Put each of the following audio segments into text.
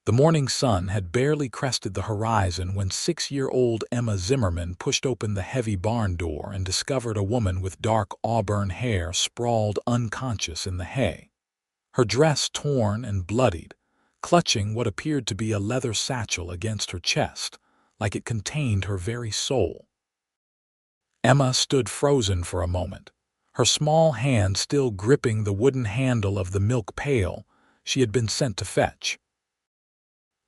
The morning sun had barely crested the horizon when 6-year-old Emma Zimmerman pushed open the heavy barn door and discovered a woman with dark auburn hair sprawled unconscious in the hay. Her dress torn and bloodied, clutching what appeared to be a leather satchel against her chest, like it contained her very soul. Emma stood frozen for a moment, her small hand still gripping the wooden handle of the milk pail she had been sent to fetch.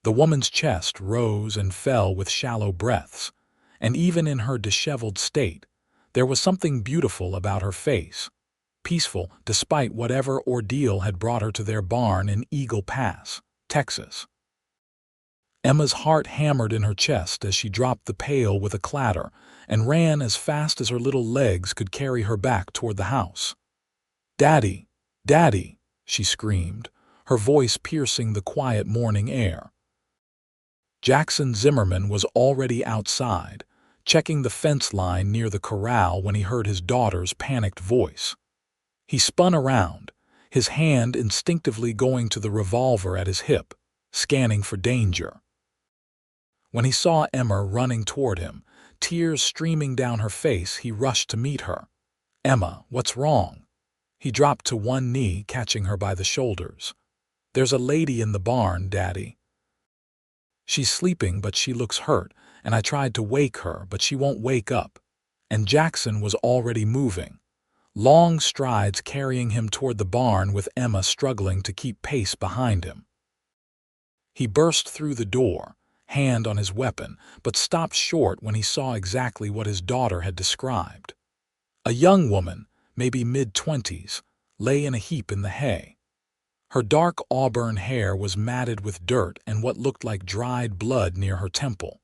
The woman's chest rose and fell with shallow breaths, and even in her disheveled state, there was something beautiful about her face, peaceful despite whatever ordeal had brought her to their barn in Eagle Pass, Texas. Emma's heart hammered in her chest as she dropped the pail with a clatter and ran as fast as her little legs could carry her back toward the house. "Daddy! Daddy!" she screamed, her voice piercing the quiet morning air. Jackson Zimmerman was already outside, checking the fence line near the corral when he heard his daughter's panicked voice. He spun around, his hand instinctively going to the revolver at his hip, scanning for danger. When he saw Emma running toward him, tears streaming down her face, he rushed to meet her. "Emma, what's wrong?" He dropped to one knee, catching her by the shoulders. "There's a lady in the barn, Daddy. She's sleeping, but she looks hurt, and I tried to wake her, but she won't wake up." And Jackson was already moving, long strides carrying him toward the barn with Emma struggling to keep pace behind him. He burst through the door, hand on his weapon, but stopped short when he saw exactly what his daughter had described. A young woman, maybe mid-20s, lay in a heap in the hay. Her dark auburn hair was matted with dirt and what looked like dried blood near her temple.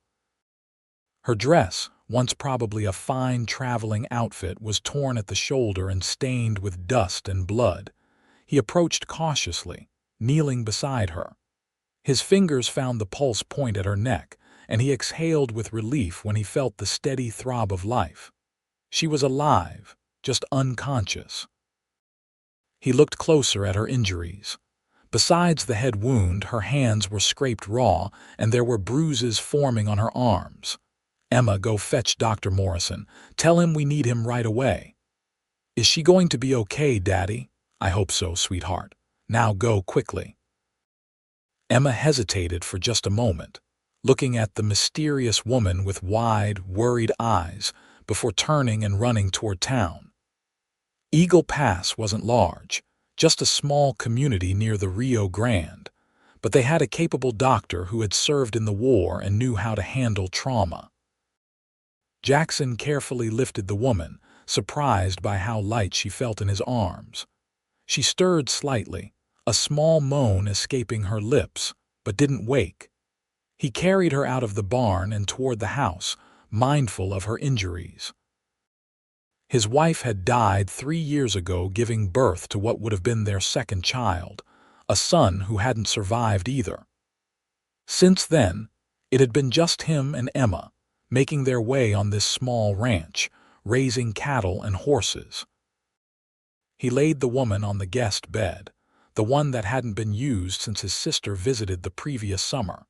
Her dress, once probably a fine traveling outfit, was torn at the shoulder and stained with dust and blood. He approached cautiously, kneeling beside her. His fingers found the pulse point at her neck, and he exhaled with relief when he felt the steady throb of life. She was alive, just unconscious. He looked closer at her injuries. Besides the head wound, her hands were scraped raw, and there were bruises forming on her arms. "Emma, go fetch Dr. Morrison. Tell him we need him right away." "Is she going to be okay, Daddy?" "I hope so, sweetheart. Now go quickly." Emma hesitated for just a moment, looking at the mysterious woman with wide, worried eyes, before turning and running toward town. Eagle Pass wasn't large, just a small community near the Rio Grande, but they had a capable doctor who had served in the war and knew how to handle trauma. Jackson carefully lifted the woman, surprised by how light she felt in his arms. She stirred slightly, a small moan escaping her lips, but didn't wake. He carried her out of the barn and toward the house, mindful of her injuries. His wife had died 3 years ago, giving birth to what would have been their second child, a son who hadn't survived either. Since then, it had been just him and Emma, making their way on this small ranch, raising cattle and horses. He laid the woman on the guest bed, the one that hadn't been used since his sister visited the previous summer.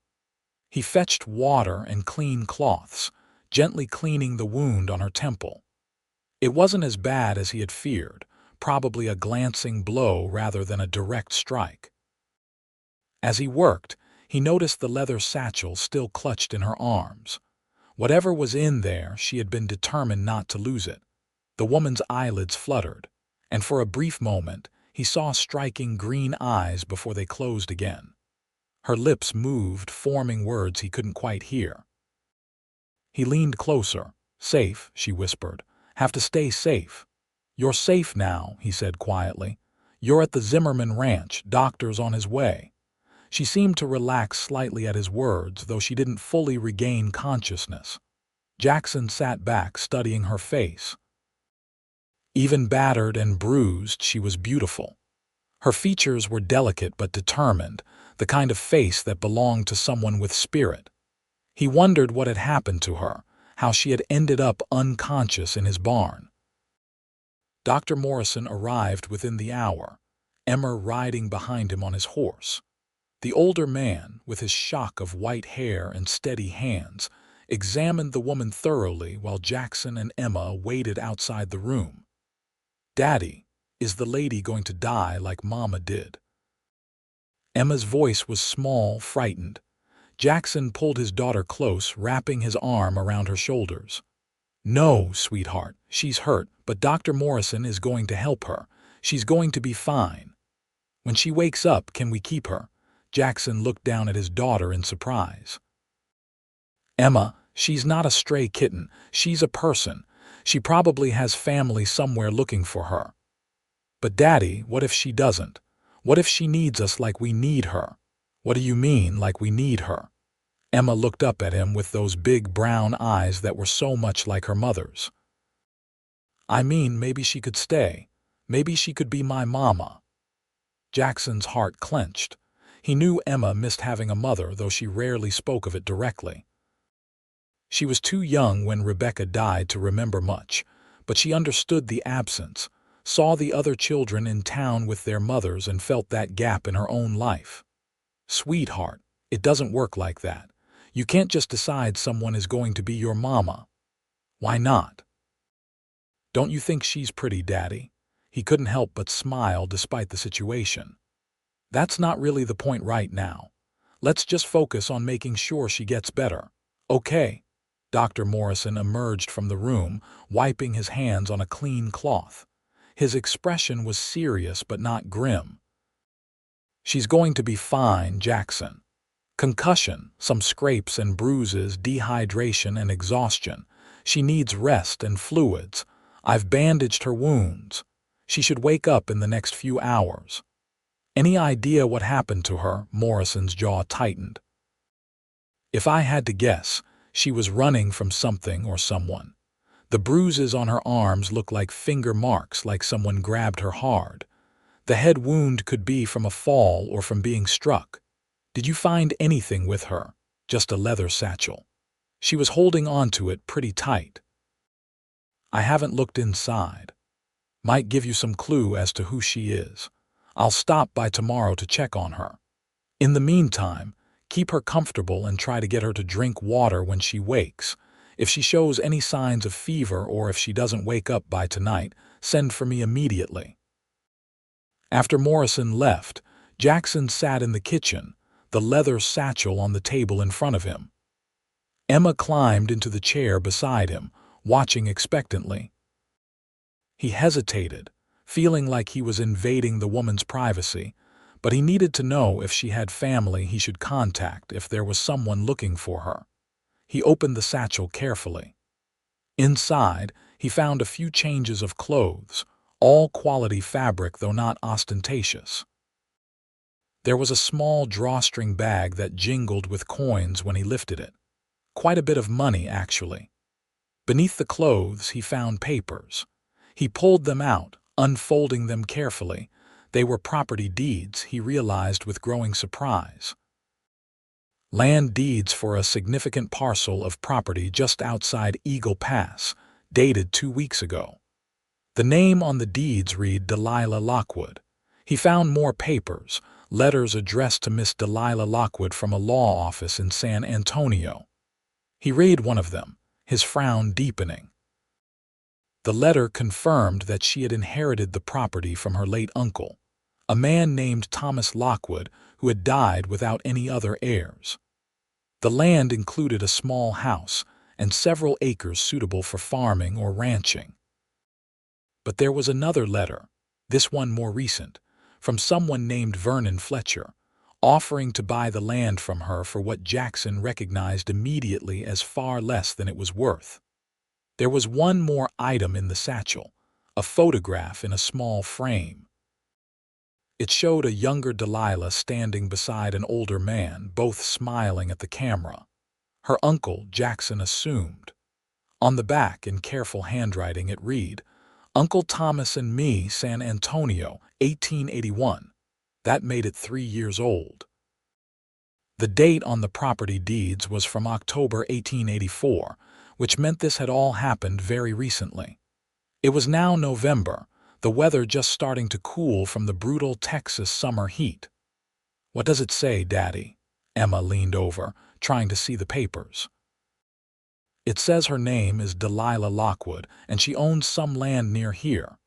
He fetched water and clean cloths, gently cleaning the wound on her temple. It wasn't as bad as he had feared, probably a glancing blow rather than a direct strike. As he worked, he noticed the leather satchel still clutched in her arms. Whatever was in there, she had been determined not to lose it. The woman's eyelids fluttered, and for a brief moment, he saw striking green eyes before they closed again. Her lips moved, forming words he couldn't quite hear. He leaned closer. "Safe," she whispered. "Have to stay safe." "You're safe now," he said quietly. "You're at the Zimmerman ranch. Doctor's on his way." She seemed to relax slightly at his words, though she didn't fully regain consciousness. Jackson sat back, studying her face. Even battered and bruised, she was beautiful. Her features were delicate but determined, the kind of face that belonged to someone with spirit. He wondered what had happened to her, how she had ended up unconscious in his barn. Dr. Morrison arrived within the hour, Emma riding behind him on his horse. The older man, with his shock of white hair and steady hands, examined the woman thoroughly while Jackson and Emma waited outside the room. "Daddy, is the lady going to die like Mama did?" Emma's voice was small, frightened. Jackson pulled his daughter close, wrapping his arm around her shoulders. "No, sweetheart, she's hurt, but Dr. Morrison is going to help her. She's going to be fine. When she wakes up, can we keep her?" Jackson looked down at his daughter in surprise. "Emma, she's not a stray kitten. She's a person. She probably has family somewhere looking for her." "But Daddy, what if she doesn't? What if she needs us like we need her?" "What do you mean, like we need her?" Emma looked up at him with those big brown eyes that were so much like her mother's. "I mean, maybe she could stay. Maybe she could be my mama." Jackson's heart clenched. He knew Emma missed having a mother, though she rarely spoke of it directly. She was too young when Rebecca died to remember much, but she understood the absence, saw the other children in town with their mothers, and felt that gap in her own life. "Sweetheart, it doesn't work like that. You can't just decide someone is going to be your mama." "Why not?" "Don't you think she's pretty, Daddy?" He couldn't help but smile despite the situation. "That's not really the point right now. Let's just focus on making sure she gets better. Okay." Dr. Morrison emerged from the room, wiping his hands on a clean cloth. His expression was serious but not grim. "She's going to be fine, Jackson. Concussion, some scrapes and bruises, dehydration and exhaustion. She needs rest and fluids. I've bandaged her wounds. She should wake up in the next few hours." "Any idea what happened to her?" Morrison's jaw tightened. "If I had to guess, she was running from something or someone. The bruises on her arms look like finger marks, like someone grabbed her hard. The head wound could be from a fall or from being struck. Did you find anything with her?" "Just a leather satchel. She was holding on to it pretty tight." "I haven't looked inside. Might give you some clue as to who she is. I'll stop by tomorrow to check on her. In the meantime, keep her comfortable and try to get her to drink water when she wakes. If she shows any signs of fever or if she doesn't wake up by tonight, send for me immediately." After Morrison left, Jackson sat in the kitchen, the leather satchel on the table in front of him. Emma climbed into the chair beside him, watching expectantly. He hesitated, feeling like he was invading the woman's privacy, but he needed to know if she had family he should contact if there was someone looking for her. He opened the satchel carefully. Inside, he found a few changes of clothes, all quality fabric though not ostentatious. There was a small drawstring bag that jingled with coins when he lifted it. Quite a bit of money, actually. Beneath the clothes, he found papers. He pulled them out, unfolding them carefully. They were property deeds, he realized with growing surprise. Land deeds for a significant parcel of property just outside Eagle Pass, dated 2 weeks ago. The name on the deeds read Delilah Lockwood. He found more papers, letters addressed to Miss Delilah Lockwood from a law office in San Antonio. He read one of them, his frown deepening. The letter confirmed that she had inherited the property from her late uncle, a man named Thomas Lockwood, who had died without any other heirs. The land included a small house and several acres suitable for farming or ranching. But there was another letter, this one more recent, from someone named Vernon Fletcher, offering to buy the land from her for what Jackson recognized immediately as far less than it was worth. There was one more item in the satchel, a photograph in a small frame. It showed a younger Delilah standing beside an older man, both smiling at the camera. Her uncle, Jackson assumed. On the back, in careful handwriting, it read, "Uncle Thomas and me, San Antonio, 1881. That made it 3 years old. The date on the property deeds was from October 1884, which meant this had all happened very recently. It was now November, the weather just starting to cool from the brutal Texas summer heat. What does it say, Daddy? Emma leaned over, trying to see the papers. It says her name is Delilah Lockwood, and she owns some land near here.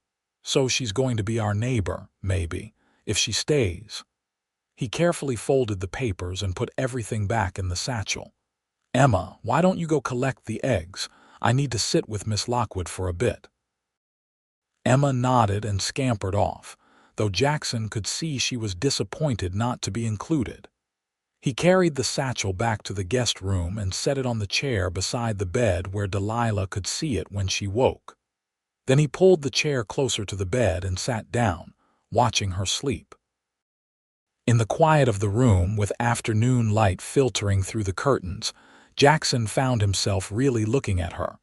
So she's going to be our neighbor, maybe, if she stays. He carefully folded the papers and put everything back in the satchel. Emma, why don't you go collect the eggs? I need to sit with Miss Lockwood for a bit. Emma nodded and scampered off, though Jackson could see she was disappointed not to be included. He carried the satchel back to the guest room and set it on the chair beside the bed where Delilah could see it when she woke. Then he pulled the chair closer to the bed and sat down, watching her sleep. In the quiet of the room, with afternoon light filtering through the curtains, Jackson found himself really looking at her.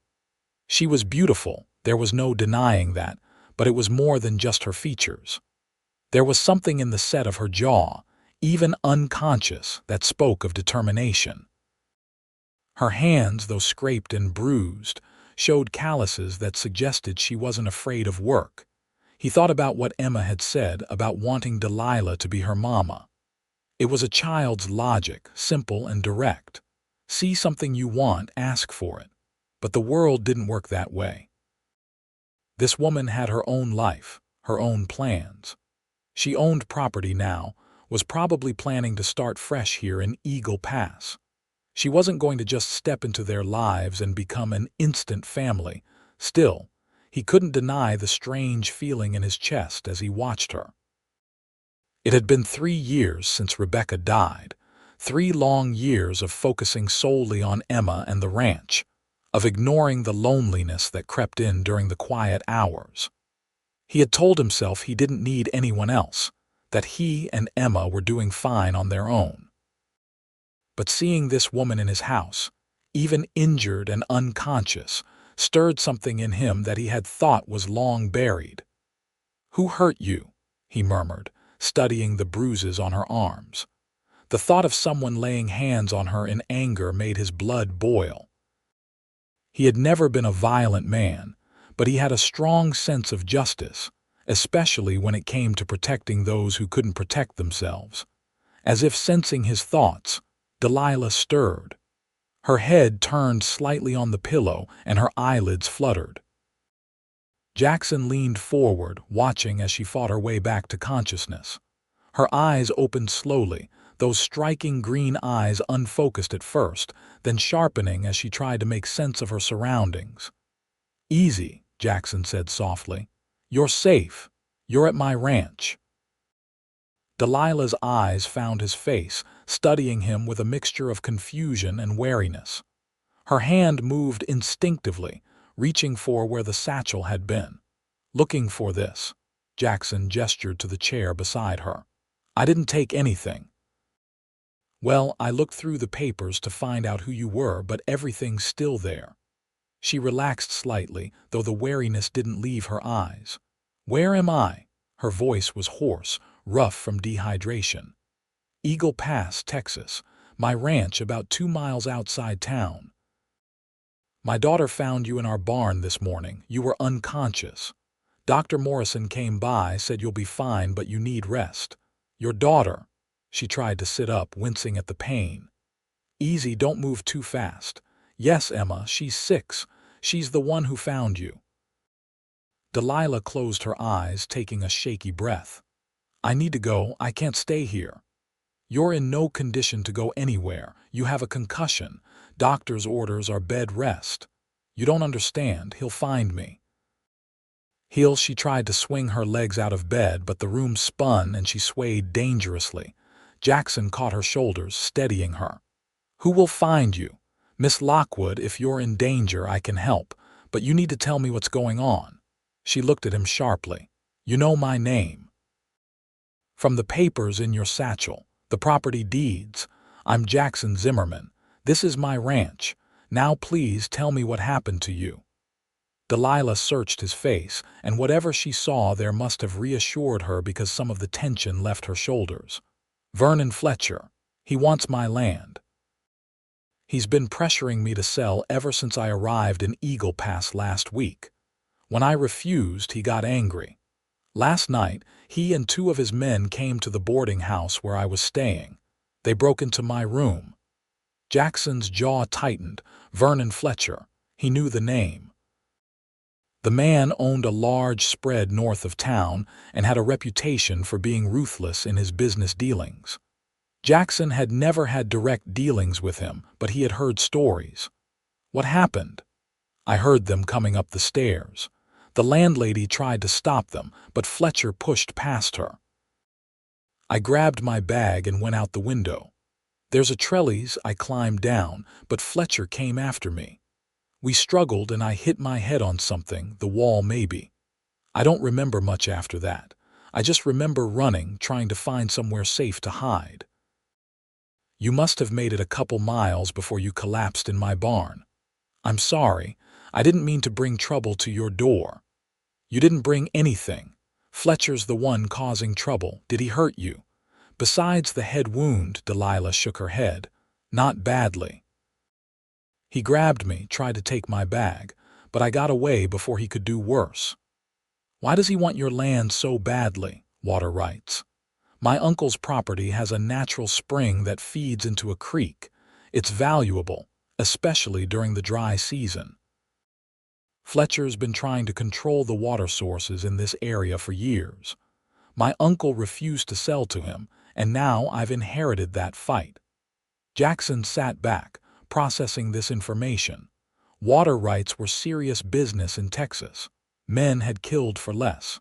She was beautiful, there was no denying that, but it was more than just her features. There was something in the set of her jaw, even unconscious, that spoke of determination. Her hands, though scraped and bruised, showed calluses that suggested she wasn't afraid of work. He thought about what Emma had said about wanting Delilah to be her mama. It was a child's logic, simple and direct. See something you want, ask for it. But the world didn't work that way. This woman had her own life, her own plans. She owned property now, was probably planning to start fresh here in Eagle Pass. She wasn't going to just step into their lives and become an instant family. Still, he couldn't deny the strange feeling in his chest as he watched her. It had been 3 years since Rebecca died, 3 long years of focusing solely on Emma and the ranch, of ignoring the loneliness that crept in during the quiet hours. He had told himself he didn't need anyone else, that he and Emma were doing fine on their own. But seeing this woman in his house, even injured and unconscious, stirred something in him that he had thought was long buried. "Who hurt you?" he murmured, studying the bruises on her arms. The thought of someone laying hands on her in anger made his blood boil. He had never been a violent man, but he had a strong sense of justice, especially when it came to protecting those who couldn't protect themselves. As if sensing his thoughts, Delilah stirred. Her head turned slightly on the pillow and her eyelids fluttered. Jackson leaned forward, watching as she fought her way back to consciousness. Her eyes opened slowly, those striking green eyes unfocused at first, then sharpening as she tried to make sense of her surroundings. "Easy," Jackson said softly. "You're safe. You're at my ranch." Delilah's eyes found his face, studying him with a mixture of confusion and wariness. Her hand moved instinctively, reaching for where the satchel had been. "Looking for this." Jackson gestured to the chair beside her. "I didn't take anything." "Well, I looked through the papers to find out who you were, but everything's still there." She relaxed slightly, though the wariness didn't leave her eyes. "Where am I?" Her voice was hoarse, rough from dehydration. "Eagle Pass, Texas. My ranch about 2 miles outside town. My daughter found you in our barn this morning. You were unconscious. Dr. Morrison came by, said you'll be fine, but you need rest. Your daughter." She tried to sit up, wincing at the pain. "Easy, don't move too fast. Yes, Emma, she's 6. She's the one who found you." Delilah closed her eyes, taking a shaky breath. "I need to go. I can't stay here." "You're in no condition to go anywhere. You have a concussion. Doctor's orders are bed rest. You don't understand. He'll find me." She tried to swing her legs out of bed, but the room spun and she swayed dangerously. Jackson caught her shoulders, steadying her. "Who will find you? Miss Lockwood, if you're in danger, I can help, but you need to tell me what's going on." She looked at him sharply. "You know my name." "From the papers in your satchel, the property deeds. I'm Jackson Zimmerman. This is my ranch. Now please tell me what happened to you." Delilah searched his face, and whatever she saw there must have reassured her because some of the tension left her shoulders. "Vernon Fletcher. He wants my land. He's been pressuring me to sell ever since I arrived in Eagle Pass last week. When I refused, he got angry. Last night, he and two of his men came to the boarding house where I was staying. They broke into my room. Jackson's jaw tightened. Vernon Fletcher. He knew the name. The man owned a large spread north of town and had a reputation for being ruthless in his business dealings. Jackson had never had direct dealings with him, but he had heard stories. What happened? I heard them coming up the stairs. The landlady tried to stop them, but Fletcher pushed past her. I grabbed my bag and went out the window. There's a trellis. I climbed down, but Fletcher came after me. We struggled and I hit my head on something, the wall maybe. I don't remember much after that. I just remember running, trying to find somewhere safe to hide. You must have made it a couple miles before you collapsed in my barn. I'm sorry. I didn't mean to bring trouble to your door. You didn't bring anything. Fletcher's the one causing trouble. Did he hurt you? Besides the head wound, Delilah shook her head. Not badly. He grabbed me, tried to take my bag, but I got away before he could do worse. Why does he want your land so badly? Water rights. My uncle's property has a natural spring that feeds into a creek. It's valuable, especially during the dry season. Fletcher's been trying to control the water sources in this area for years. My uncle refused to sell to him, and now I've inherited that fight. Jackson sat back, processing this information. Water rights were serious business in Texas. Men had killed for less.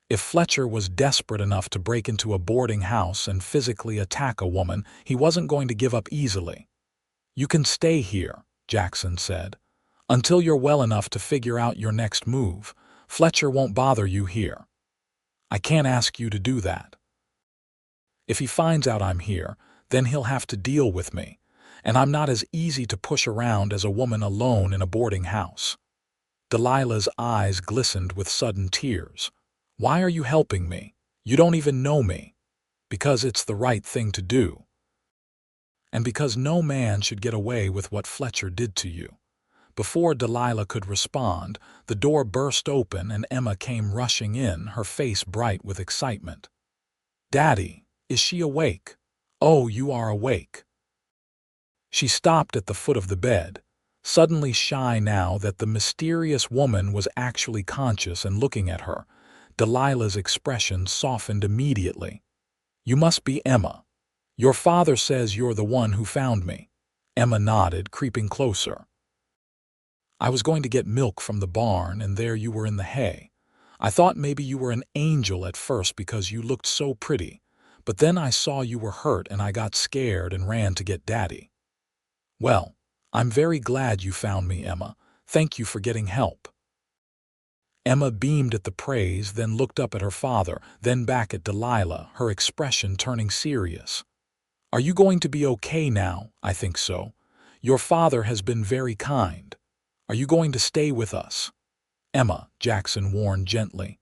If Fletcher was desperate enough to break into a boarding house and physically attack a woman, he wasn't going to give up easily. You can stay here, Jackson said, until you're well enough to figure out your next move. Fletcher won't bother you here. I can't ask you to do that. If he finds out I'm here, then he'll have to deal with me, and I'm not as easy to push around as a woman alone in a boarding house. Delilah's eyes glistened with sudden tears. Why are you helping me? You don't even know me. Because it's the right thing to do. And because no man should get away with what Fletcher did to you. Before Delilah could respond, the door burst open and Emma came rushing in, her face bright with excitement. Daddy, is she awake? Oh, you are awake. She stopped at the foot of the bed, suddenly shy now that the mysterious woman was actually conscious and looking at her. Delilah's expression softened immediately. You must be Emma. Your father says you're the one who found me. Emma nodded, creeping closer. I was going to get milk from the barn, and there you were in the hay. I thought maybe you were an angel at first because you looked so pretty, but then I saw you were hurt and I got scared and ran to get Daddy. Well, I'm very glad you found me, Emma. Thank you for getting help. Emma beamed at the praise, then looked up at her father, then back at Delilah, her expression turning serious. Are you going to be okay now? I think so. Your father has been very kind. Are you going to stay with us? Emma, Jackson warned gently.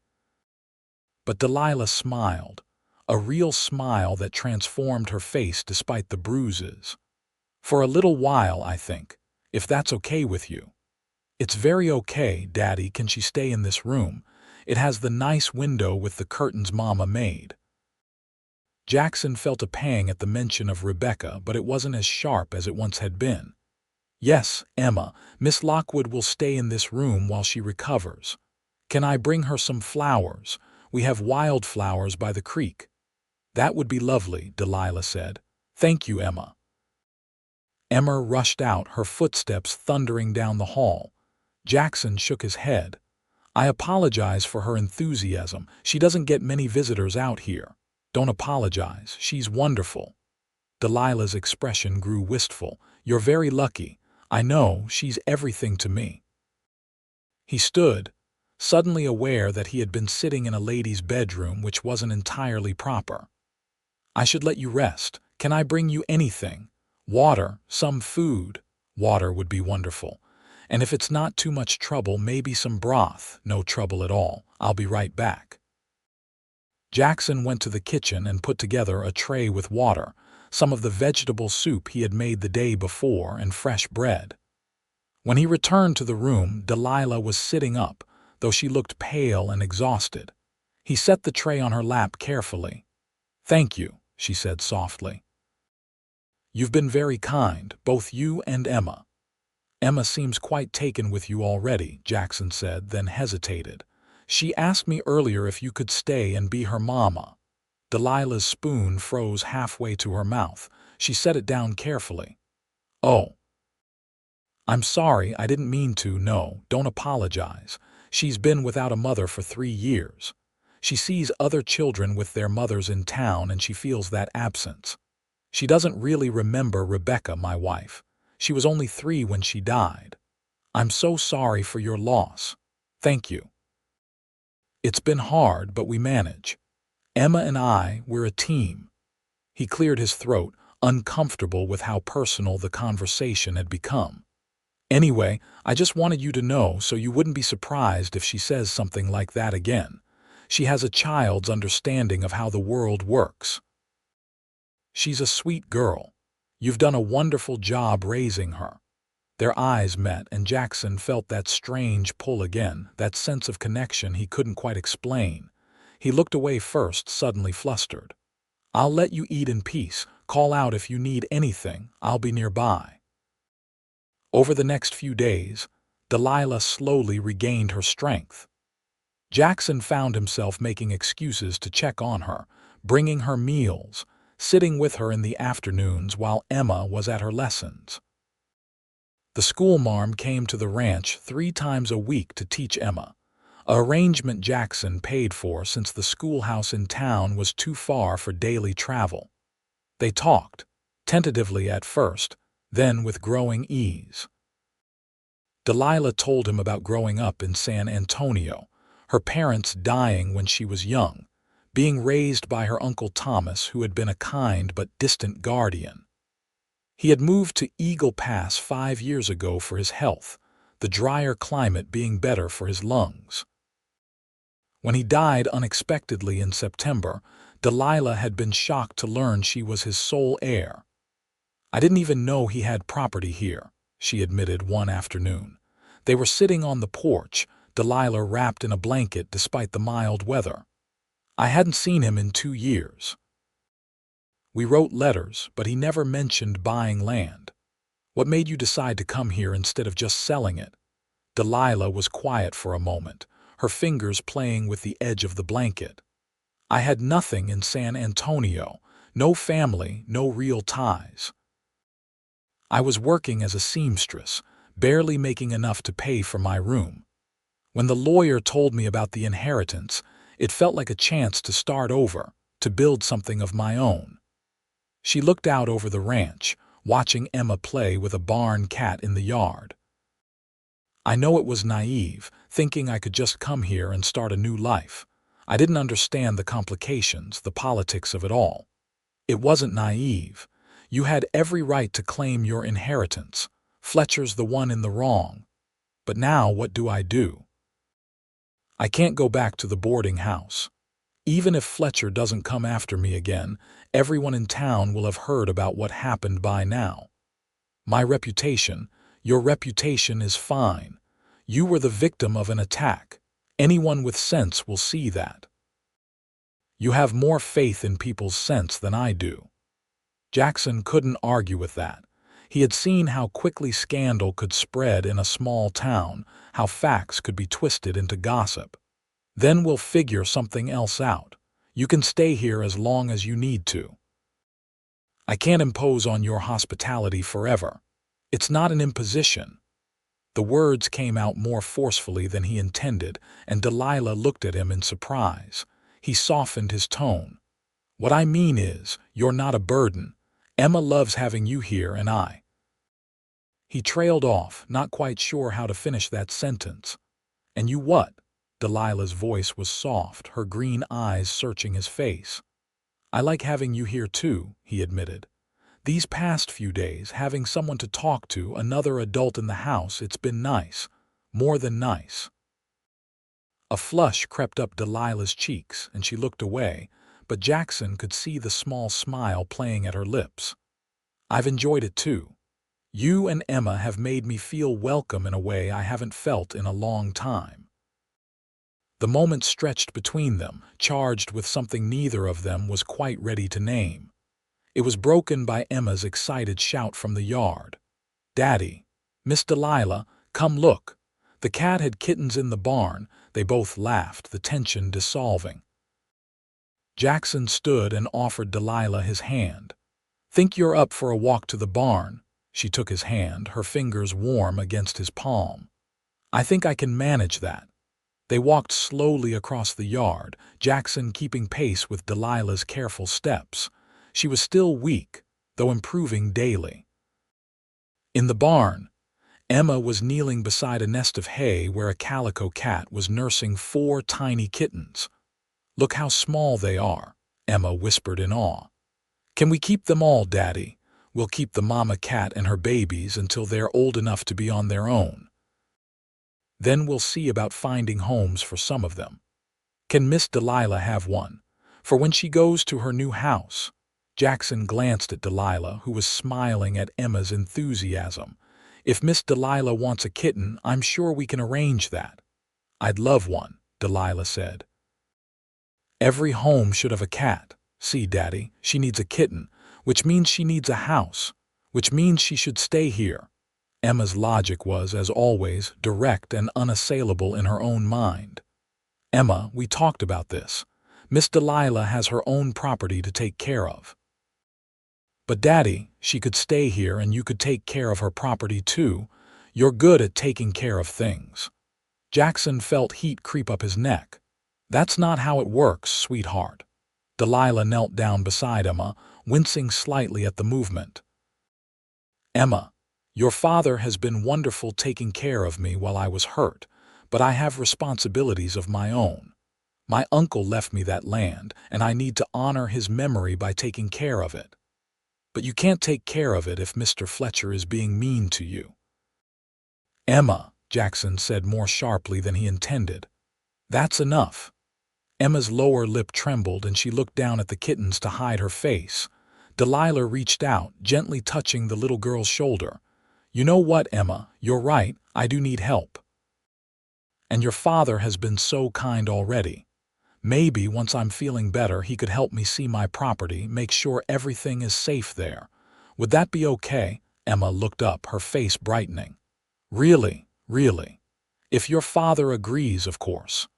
But Delilah smiled, a real smile that transformed her face despite the bruises. For a little while, I think, if that's okay with you. It's very okay, Daddy. Can she stay in this room? It has the nice window with the curtains Mama made. Jackson felt a pang at the mention of Rebecca, but it wasn't as sharp as it once had been. Yes, Emma, Miss Lockwood will stay in this room while she recovers. Can I bring her some flowers? We have wildflowers by the creek. That would be lovely, Delilah said. Thank you, Emma. Emma rushed out, her footsteps thundering down the hall. Jackson shook his head. I apologize for her enthusiasm. She doesn't get many visitors out here. Don't apologize. She's wonderful. Delilah's expression grew wistful. You're very lucky. I know, she's everything to me. He stood, suddenly aware that he had been sitting in a lady's bedroom which wasn't entirely proper. I should let you rest. Can I bring you anything? Water, some food. Water would be wonderful. And if it's not too much trouble, maybe some broth. No trouble at all. I'll be right back. Jackson went to the kitchen and put together a tray with water, some of the vegetable soup he had made the day before, and fresh bread. When he returned to the room, Delilah was sitting up, though she looked pale and exhausted. He set the tray on her lap carefully. "Thank you," she said softly. "You've been very kind, both you and Emma." "Emma seems quite taken with you already," Jackson said, then hesitated. "She asked me earlier if you could stay and be her mama." Delilah's spoon froze halfway to her mouth. She set it down carefully. "Oh, I'm sorry, I didn't mean to. No, don't apologize. She's been without a mother for 3 years. She sees other children with their mothers in town and she feels that absence. She doesn't really remember Rebecca, my wife. She was only 3 when she died. I'm so sorry for your loss. Thank you. It's been hard, but we manage. Emma and we're a team." He cleared his throat, uncomfortable with how personal the conversation had become. "Anyway, I just wanted you to know so you wouldn't be surprised if she says something like that again. She has a child's understanding of how the world works. She's a sweet girl. You've done a wonderful job raising her." Their eyes met, and Jackson felt that strange pull again, that sense of connection he couldn't quite explain. He looked away first, suddenly flustered. "I'll let you eat in peace. Call out if you need anything. I'll be nearby." Over the next few days, Delilah slowly regained her strength. Jackson found himself making excuses to check on her, bringing her meals, sitting with her in the afternoons while Emma was at her lessons. The schoolmarm came to the ranch 3 times a week to teach Emma, an arrangement Jackson paid for since the schoolhouse in town was too far for daily travel. They talked, tentatively at first, then with growing ease. Delilah told him about growing up in San Antonio, her parents dying when she was young, being raised by her Uncle Thomas, who had been a kind but distant guardian. He had moved to Eagle Pass 5 years ago for his health, the drier climate being better for his lungs. When he died unexpectedly in September, Delilah had been shocked to learn she was his sole heir. "I didn't even know he had property here," she admitted one afternoon. They were sitting on the porch, Delilah wrapped in a blanket despite the mild weather. "I hadn't seen him in 2 years. We wrote letters, but he never mentioned buying land. What made you decide to come here instead of just selling it?" Delilah was quiet for a moment, her fingers playing with the edge of the blanket. "I had nothing in San Antonio, no family, no real ties. I was working as a seamstress, barely making enough to pay for my room. When the lawyer told me about the inheritance, it felt like a chance to start over, to build something of my own." She looked out over the ranch, watching Emma play with a barn cat in the yard. "I know it was naive, thinking I could just come here and start a new life. I didn't understand the complications, the politics of it all. It wasn't naive. You had every right to claim your inheritance. Fletcher's the one in the wrong. But now what do? I can't go back to the boarding house. Even if Fletcher doesn't come after me again, everyone in town will have heard about what happened by now. My reputation, your reputation is fine. You were the victim of an attack. Anyone with sense will see that. You have more faith in people's sense than I do." Jackson couldn't argue with that. He had seen how quickly scandal could spread in a small town, how facts could be twisted into gossip. "Then we'll figure something else out. You can stay here as long as you need to. I can't impose on your hospitality forever. It's not an imposition." The words came out more forcefully than he intended, and Delilah looked at him in surprise. He softened his tone. "What I mean is, you're not a burden. Emma loves having you here and I—" He trailed off, not quite sure how to finish that sentence. "And you what?" Delilah's voice was soft, her green eyes searching his face. "I like having you here too," he admitted. "These past few days, having someone to talk to, another adult in the house, it's been nice. More than nice." A flush crept up Delilah's cheeks, and she looked away, but Jackson could see the small smile playing at her lips. "I've enjoyed it too. You and Emma have made me feel welcome in a way I haven't felt in a long time." The moment stretched between them, charged with something neither of them was quite ready to name. It was broken by Emma's excited shout from the yard. "Daddy! Miss Delilah, come look!" The cat had kittens in the barn. They both laughed, the tension dissolving. Jackson stood and offered Delilah his hand. "Think you're up for a walk to the barn?" She took his hand, her fingers warm against his palm. "I think I can manage that." They walked slowly across the yard, Jackson keeping pace with Delilah's careful steps. She was still weak, though improving daily. In the barn, Emma was kneeling beside a nest of hay where a calico cat was nursing 4 tiny kittens. "Look how small they are," Emma whispered in awe. "Can we keep them all, Daddy? We'll keep the mama cat and her babies until they're old enough to be on their own. Then we'll see about finding homes for some of them. Can Miss Delilah have one? For when she goes to her new house." Jackson glanced at Delilah, who was smiling at Emma's enthusiasm. "If Miss Delilah wants a kitten, I'm sure we can arrange that." "I'd love one," Delilah said. "Every home should have a cat. See, Daddy, she needs a kitten, which means she needs a house, which means she should stay here." Emma's logic was, as always, direct and unassailable in her own mind. "Emma, we talked about this. Miss Delilah has her own property to take care of." "But Daddy, she could stay here and you could take care of her property too. You're good at taking care of things." Jackson felt heat creep up his neck. "That's not how it works, sweetheart." Delilah knelt down beside Emma, wincing slightly at the movement. "Emma, your father has been wonderful taking care of me while I was hurt, but I have responsibilities of my own. My uncle left me that land, and I need to honor his memory by taking care of it. But you can't take care of it if Mr. Fletcher is being mean to you." "Emma," Jackson said more sharply than he intended. "That's enough." Emma's lower lip trembled and she looked down at the kittens to hide her face. Delilah reached out, gently touching the little girl's shoulder. "You know what, Emma, you're right, I do need help. And your father has been so kind already. Maybe once I'm feeling better he could help me see my property, make sure everything is safe there. Would that be okay?" Emma looked up, her face brightening. "Really, really. If your father agrees, of course."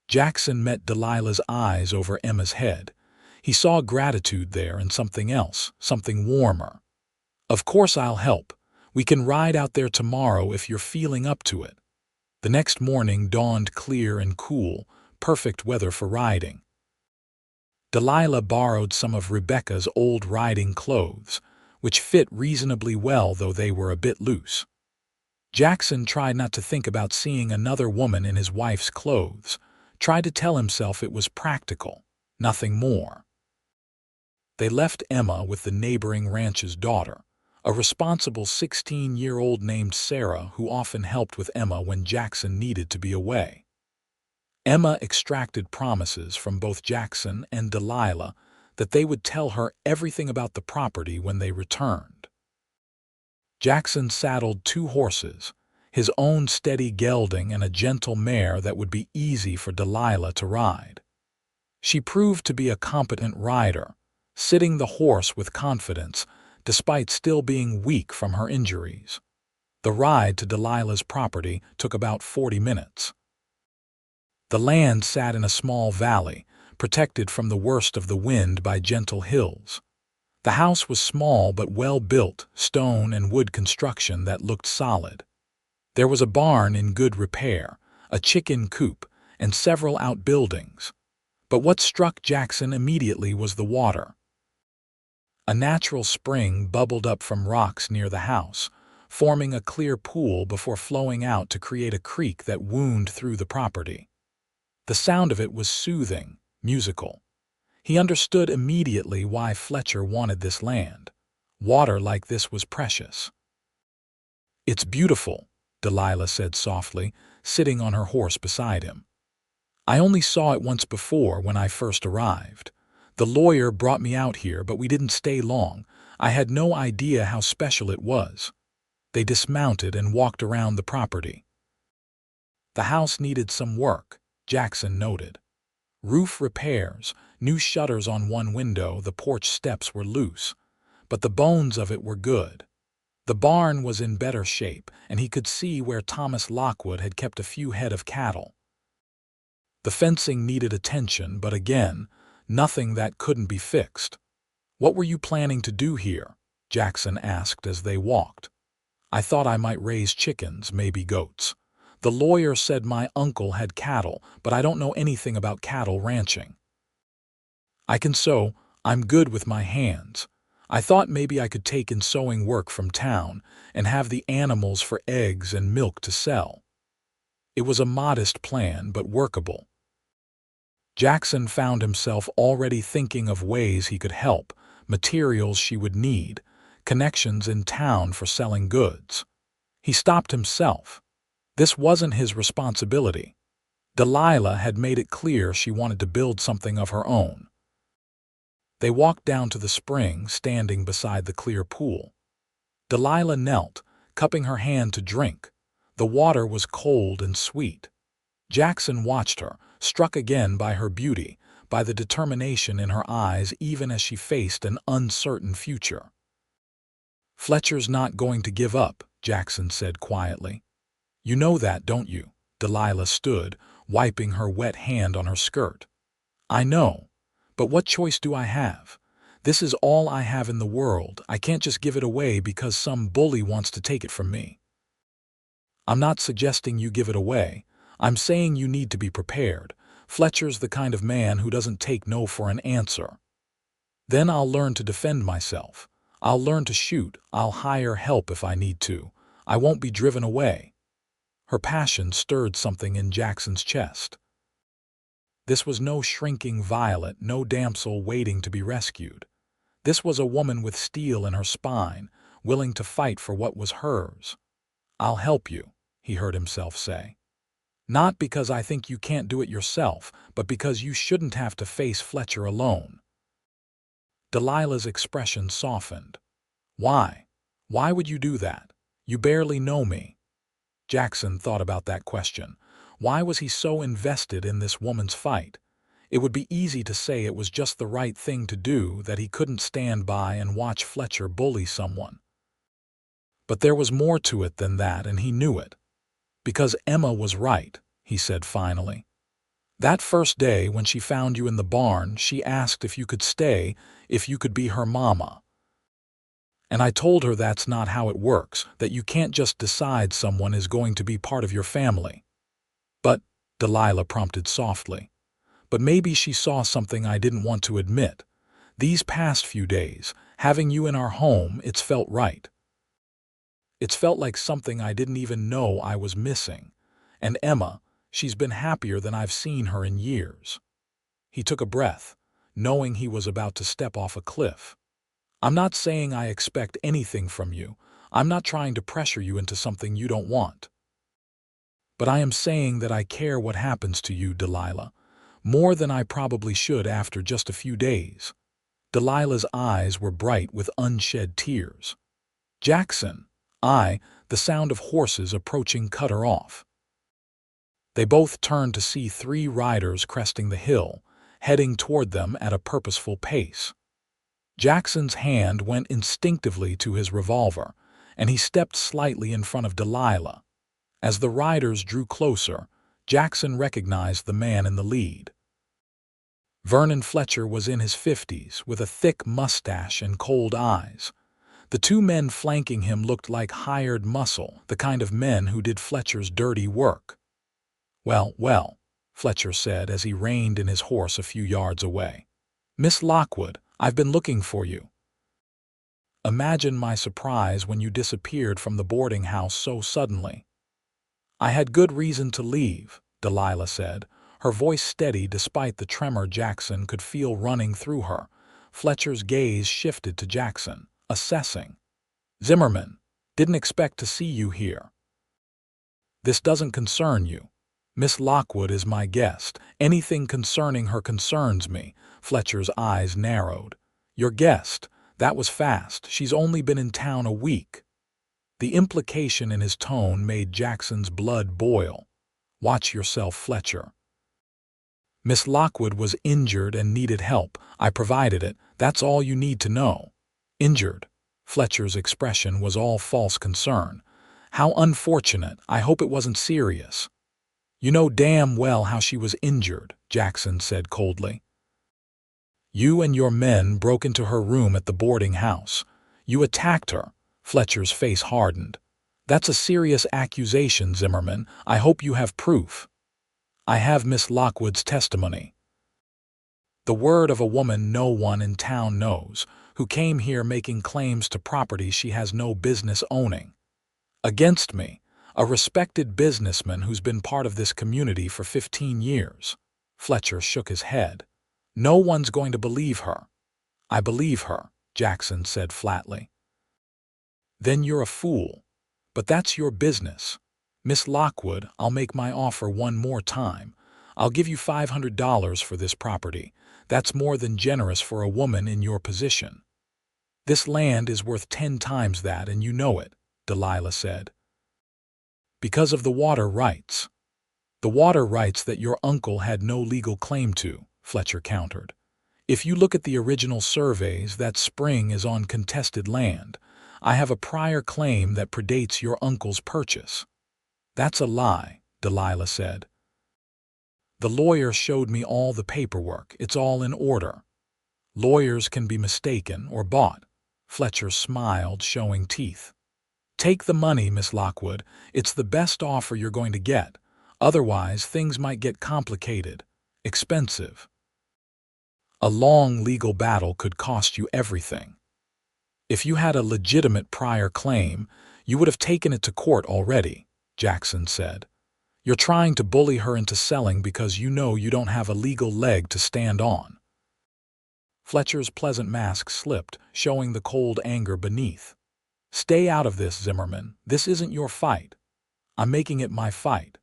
Jackson met Delilah's eyes over Emma's head. He saw gratitude there and something else, something warmer. "Of course I'll help. We can ride out there tomorrow if you're feeling up to it." The next morning dawned clear and cool, perfect weather for riding. Delilah borrowed some of Rebecca's old riding clothes, which fit reasonably well though they were a bit loose. Jackson tried not to think about seeing another woman in his wife's clothes, tried to tell himself it was practical, nothing more. They left Emma with the neighboring ranch's daughter, a responsible 16-year-old named Sarah who often helped with Emma when Jackson needed to be away. Emma extracted promises from both Jackson and Delilah that they would tell her everything about the property when they returned. Jackson saddled 2 horses, his own steady gelding and a gentle mare that would be easy for Delilah to ride. She proved to be a competent rider, sitting the horse with confidence despite still being weak from her injuries. The ride to Delilah's property took about 40 minutes. The land sat in a small valley, protected from the worst of the wind by gentle hills. The house was small but well-built, stone and wood construction that looked solid. There was a barn in good repair, a chicken coop, and several outbuildings. But what struck Jackson immediately was the water. A natural spring bubbled up from rocks near the house, forming a clear pool before flowing out to create a creek that wound through the property. The sound of it was soothing, musical. He understood immediately why Fletcher wanted this land. Water like this was precious. "It's beautiful," Delilah said softly, sitting on her horse beside him. "I only saw it once before when I first arrived. The lawyer brought me out here, but we didn't stay long. I had no idea how special it was." They dismounted and walked around the property. The house needed some work, Jackson noted. Roof repairs, new shutters on one window, the porch steps were loose, but the bones of it were good. The barn was in better shape, and he could see where Thomas Lockwood had kept a few head of cattle. The fencing needed attention, but again, nothing that couldn't be fixed. "What were you planning to do here?" Jackson asked as they walked. "I thought I might raise chickens, maybe goats. The lawyer said my uncle had cattle, but I don't know anything about cattle ranching. I can sew, I'm good with my hands. I thought maybe I could take in sewing work from town and have the animals for eggs and milk to sell." It was a modest plan, but workable. Jackson found himself already thinking of ways he could help, materials she would need, connections in town for selling goods. He stopped himself. This wasn't his responsibility. Delilah had made it clear she wanted to build something of her own. They walked down to the spring, standing beside the clear pool. Delilah knelt, cupping her hand to drink. The water was cold and sweet. Jackson watched her, struck again by her beauty, by the determination in her eyes even as she faced an uncertain future. "Fletcher's not going to give up," Jackson said quietly. "You know that, don't you?" Delilah stood, wiping her wet hand on her skirt. "I know. But what choice do I have? This is all I have in the world. I can't just give it away because some bully wants to take it from me." "I'm not suggesting you give it away. I'm saying you need to be prepared. Fletcher's the kind of man who doesn't take no for an answer." "Then I'll learn to defend myself. I'll learn to shoot. I'll hire help if I need to. I won't be driven away." Her passion stirred something in Jackson's chest. This was no shrinking violet, no damsel waiting to be rescued. This was a woman with steel in her spine, willing to fight for what was hers. "I'll help you," he heard himself say. "Not because I think you can't do it yourself, but because you shouldn't have to face Fletcher alone." Delilah's expression softened. "Why? Why would you do that? You barely know me." Jackson thought about that question. Why was he so invested in this woman's fight? It would be easy to say it was just the right thing to do, that he couldn't stand by and watch Fletcher bully someone. But there was more to it than that, and he knew it. "Because Emma was right," he said finally. "That first day when she found you in the barn, she asked if you could stay, if you could be her mama. And I told her that's not how it works, that you can't just decide someone is going to be part of your family." "But," Delilah prompted softly, "but maybe she saw something I didn't want to admit. These past few days, having you in our home, it's felt right. It's felt like something I didn't even know I was missing. And Emma, she's been happier than I've seen her in years." He took a breath, knowing he was about to step off a cliff. "I'm not saying I expect anything from you. I'm not trying to pressure you into something you don't want. But I am saying that I care what happens to you, Delilah, more than I probably should after just a few days." Delilah's eyes were bright with unshed tears. "Jackson!" The sound of horses approaching cut her off. They both turned to see 3 riders cresting the hill, heading toward them at a purposeful pace. Jackson's hand went instinctively to his revolver, and he stepped slightly in front of Delilah. As the riders drew closer, Jackson recognized the man in the lead. Vernon Fletcher was in his 50s, with a thick mustache and cold eyes. The 2 men flanking him looked like hired muscle, the kind of men who did Fletcher's dirty work. "Well, well," Fletcher said as he reined in his horse a few yards away. "Miss Lockwood, I've been looking for you." "Imagine my surprise when you disappeared from the boarding house so suddenly." "I had good reason to leave," Delilah said, her voice steady despite the tremor Jackson could feel running through her. Fletcher's gaze shifted to Jackson, assessing. "Zimmerman, didn't expect to see you here." "This doesn't concern you. Miss Lockwood is my guest. Anything concerning her concerns me." Fletcher's eyes narrowed. "Your guest? That was fast. She's only been in town a week." The implication in his tone made Jackson's blood boil. Watch yourself, Fletcher. Miss Lockwood was injured and needed help. I provided it. That's all you need to know. Injured? Fletcher's expression was all false concern. How unfortunate. I hope it wasn't serious. You know damn well how she was injured, Jackson said coldly. You and your men broke into her room at the boarding house. You attacked her. Fletcher's face hardened. That's a serious accusation, Zimmerman. I hope you have proof. I have Miss Lockwood's testimony. The word of a woman no one in town knows, who came here making claims to property she has no business owning. Against me, a respected businessman who's been part of this community for 15 years. Fletcher shook his head. No one's going to believe her. I believe her, Jackson said flatly. Then you're a fool. But that's your business. Miss Lockwood, I'll make my offer one more time. I'll give you $500 for this property. That's more than generous for a woman in your position. This land is worth 10 times that, and you know it, Delilah said. Because of the water rights. The water rights that your uncle had no legal claim to, Fletcher countered. If you look at the original surveys, that spring is on contested land. I have a prior claim that predates your uncle's purchase. That's a lie, Delilah said. The lawyer showed me all the paperwork. It's all in order. Lawyers can be mistaken or bought. Fletcher smiled, showing teeth. Take the money, Miss Lockwood. It's the best offer you're going to get. Otherwise, things might get complicated, expensive. A long legal battle could cost you everything. If you had a legitimate prior claim, you would have taken it to court already, Jackson said. You're trying to bully her into selling because you know you don't have a legal leg to stand on. Fletcher's pleasant mask slipped, showing the cold anger beneath. Stay out of this, Zimmerman. This isn't your fight. I'm making it my fight.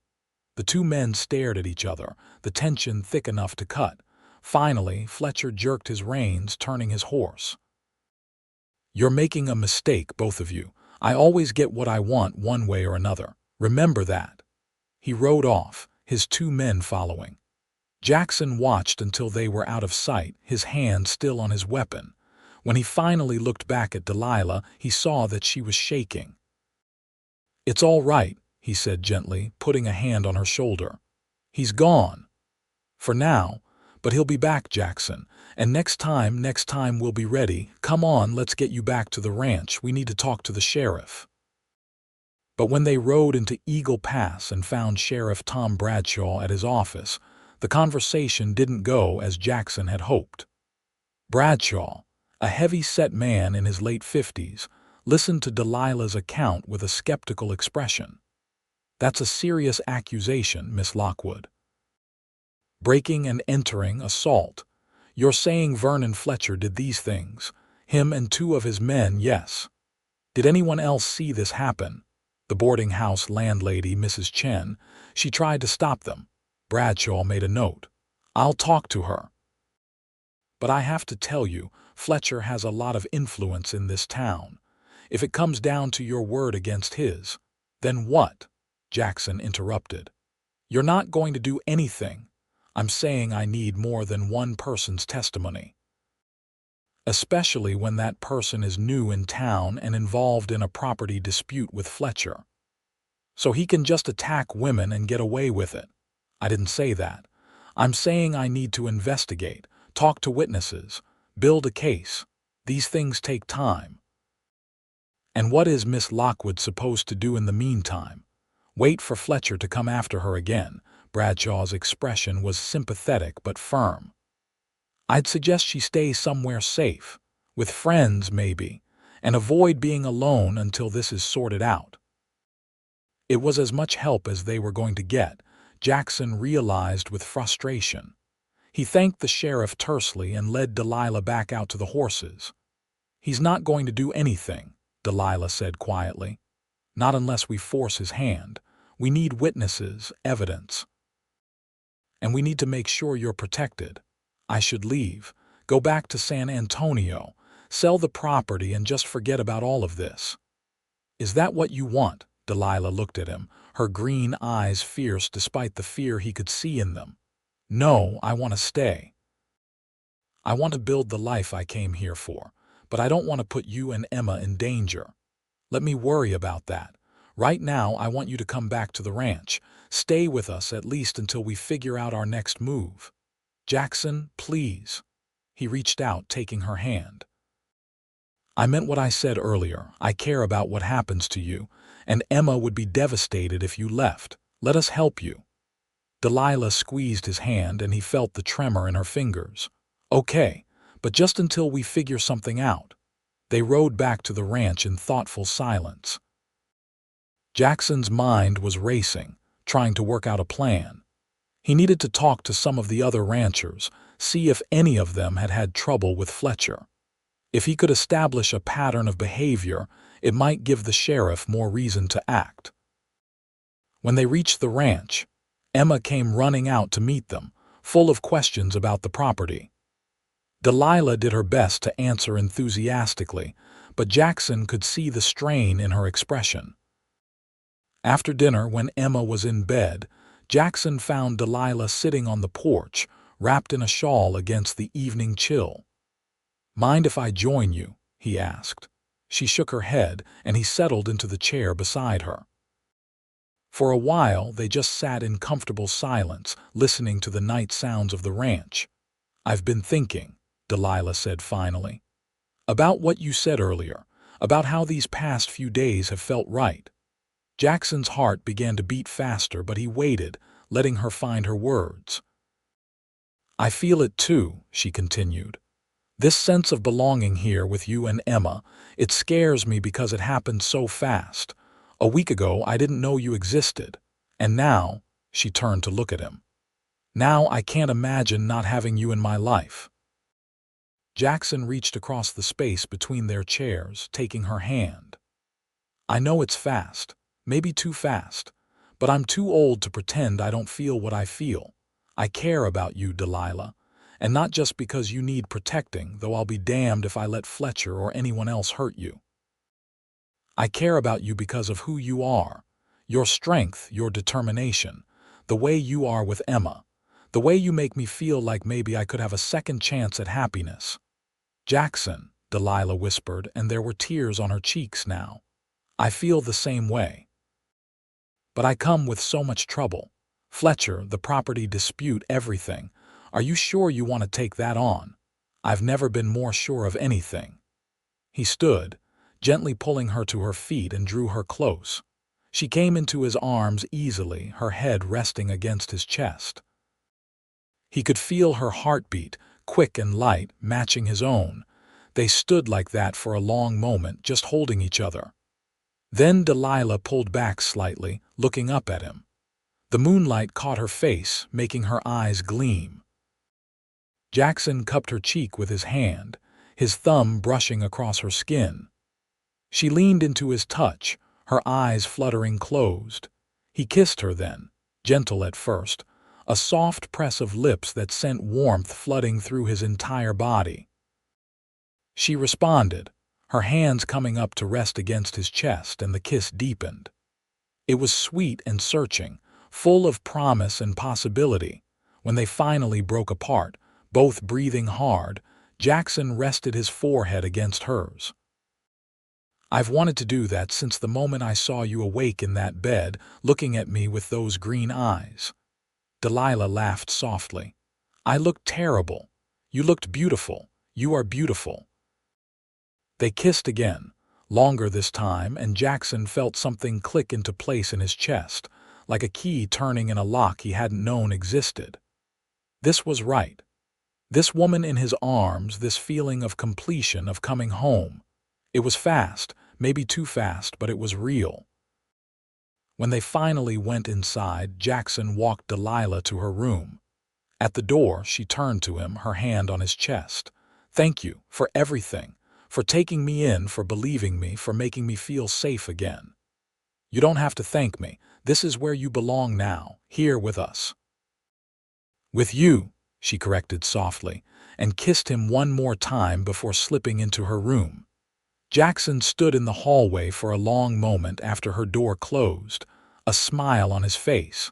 The two men stared at each other, the tension thick enough to cut. Finally, Fletcher jerked his reins, turning his horse. You're making a mistake, both of you. I always get what I want one way or another. Remember that. He rode off, his two men following. Jackson watched until they were out of sight, his hand still on his weapon. When he finally looked back at Delilah, he saw that she was shaking. It's all right, he said gently, putting a hand on her shoulder. He's gone. For now. But he'll be back, Jackson. And next time we'll be ready. Come on, let's get you back to the ranch. We need to talk to the sheriff. But when they rode into Eagle Pass and found Sheriff Tom Bradshaw at his office, the conversation didn't go as Jackson had hoped. Bradshaw, a heavy-set man in his late 50s, listened to Delilah's account with a skeptical expression. That's a serious accusation, Miss Lockwood. Breaking and entering, assault. You're saying Vernon Fletcher did these things? Him and two of his men, yes. Did anyone else see this happen? The boarding house landlady, Mrs. Chen. She tried to stop them. Bradshaw made a note. I'll talk to her. But I have to tell you, Fletcher has a lot of influence in this town. If it comes down to your word against his, then what? Jackson interrupted. You're not going to do anything. I'm saying I need more than one person's testimony. Especially when that person is new in town and involved in a property dispute with Fletcher. So he can just attack women and get away with it. I didn't say that. I'm saying I need to investigate, talk to witnesses, build a case. These things take time. And what is Miss Lockwood supposed to do in the meantime? Wait for Fletcher to come after her again. Bradshaw's expression was sympathetic but firm. I'd suggest she stay somewhere safe, with friends maybe, and avoid being alone until this is sorted out. It was as much help as they were going to get, Jackson realized with frustration. He thanked the sheriff tersely and led Delilah back out to the horses. He's not going to do anything, Delilah said quietly. Not unless we force his hand. We need witnesses, evidence. And we need to make sure you're protected. I should leave, go back to San Antonio, sell the property and just forget about all of this. Is that what you want? Delilah looked at him, her green eyes fierce despite the fear he could see in them. "No, I want to stay. I want to build the life I came here for, but I don't want to put you and Emma in danger. Let me worry about that. Right now, I want you to come back to the ranch. Stay with us at least until we figure out our next move. Jackson, please." He reached out, taking her hand. "I meant what I said earlier. I care about what happens to you, and Emma would be devastated if you left. Let us help you." Delilah squeezed his hand and he felt the tremor in her fingers. "Okay, but just until we figure something out." They rode back to the ranch in thoughtful silence. Jackson's mind was racing, trying to work out a plan. He needed to talk to some of the other ranchers, see if any of them had had trouble with Fletcher. If he could establish a pattern of behavior, it might give the sheriff more reason to act. When they reached the ranch, Emma came running out to meet them, full of questions about the property. Delilah did her best to answer enthusiastically, but Jackson could see the strain in her expression. After dinner, when Emma was in bed, Jackson found Delilah sitting on the porch, wrapped in a shawl against the evening chill. "Mind if I join you?" he asked. She shook her head, and he settled into the chair beside her. For a while, they just sat in comfortable silence, listening to the night sounds of the ranch. "I've been thinking," Delilah said finally, "about what you said earlier, about how these past few days have felt right." Jackson's heart began to beat faster, but he waited, letting her find her words. "I feel it too," she continued. "This sense of belonging here with you and Emma, it scares me because it happened so fast. A week ago, I didn't know you existed. And now," she turned to look at him, "now I can't imagine not having you in my life." Jackson reached across the space between their chairs, taking her hand. "I know it's fast, maybe too fast, but I'm too old to pretend I don't feel what I feel. I care about you, Delilah, and not just because you need protecting, though I'll be damned if I let Fletcher or anyone else hurt you. I care about you because of who you are, your strength, your determination, the way you are with Emma, the way you make me feel like maybe I could have a second chance at happiness." "Jackson," Delilah whispered, and there were tears on her cheeks now. "I feel the same way. But I come with so much trouble. Fletcher, the property dispute, everything. Are you sure you want to take that on? I've never been more sure of anything." He stood, gently pulling her to her feet, and drew her close. She came into his arms easily, her head resting against his chest. He could feel her heartbeat, quick and light, matching his own. They stood like that for a long moment, just holding each other. Then Delilah pulled back slightly, looking up at him. The moonlight caught her face, making her eyes gleam. Jackson cupped her cheek with his hand, his thumb brushing across her skin. She leaned into his touch, her eyes fluttering closed. He kissed her then, gentle at first, a soft press of lips that sent warmth flooding through his entire body. She responded, her hands coming up to rest against his chest, and the kiss deepened. It was sweet and searching, full of promise and possibility. When they finally broke apart, both breathing hard, Jackson rested his forehead against hers. "I've wanted to do that since the moment I saw you awake in that bed, looking at me with those green eyes." Delilah laughed softly. "I looked terrible. You looked beautiful. You are beautiful." They kissed again, longer this time, and Jackson felt something click into place in his chest, like a key turning in a lock he hadn't known existed. This was right. This woman in his arms, this feeling of completion, of coming home. It was fast, maybe too fast, but it was real. When they finally went inside, Jackson walked Delilah to her room. At the door, she turned to him, her hand on his chest. "Thank you for everything, for taking me in, for believing me, for making me feel safe again. You don't have to thank me. This is where you belong now, here with us." "With you," she corrected softly, and kissed him one more time before slipping into her room. Jackson stood in the hallway for a long moment after her door closed, a smile on his face.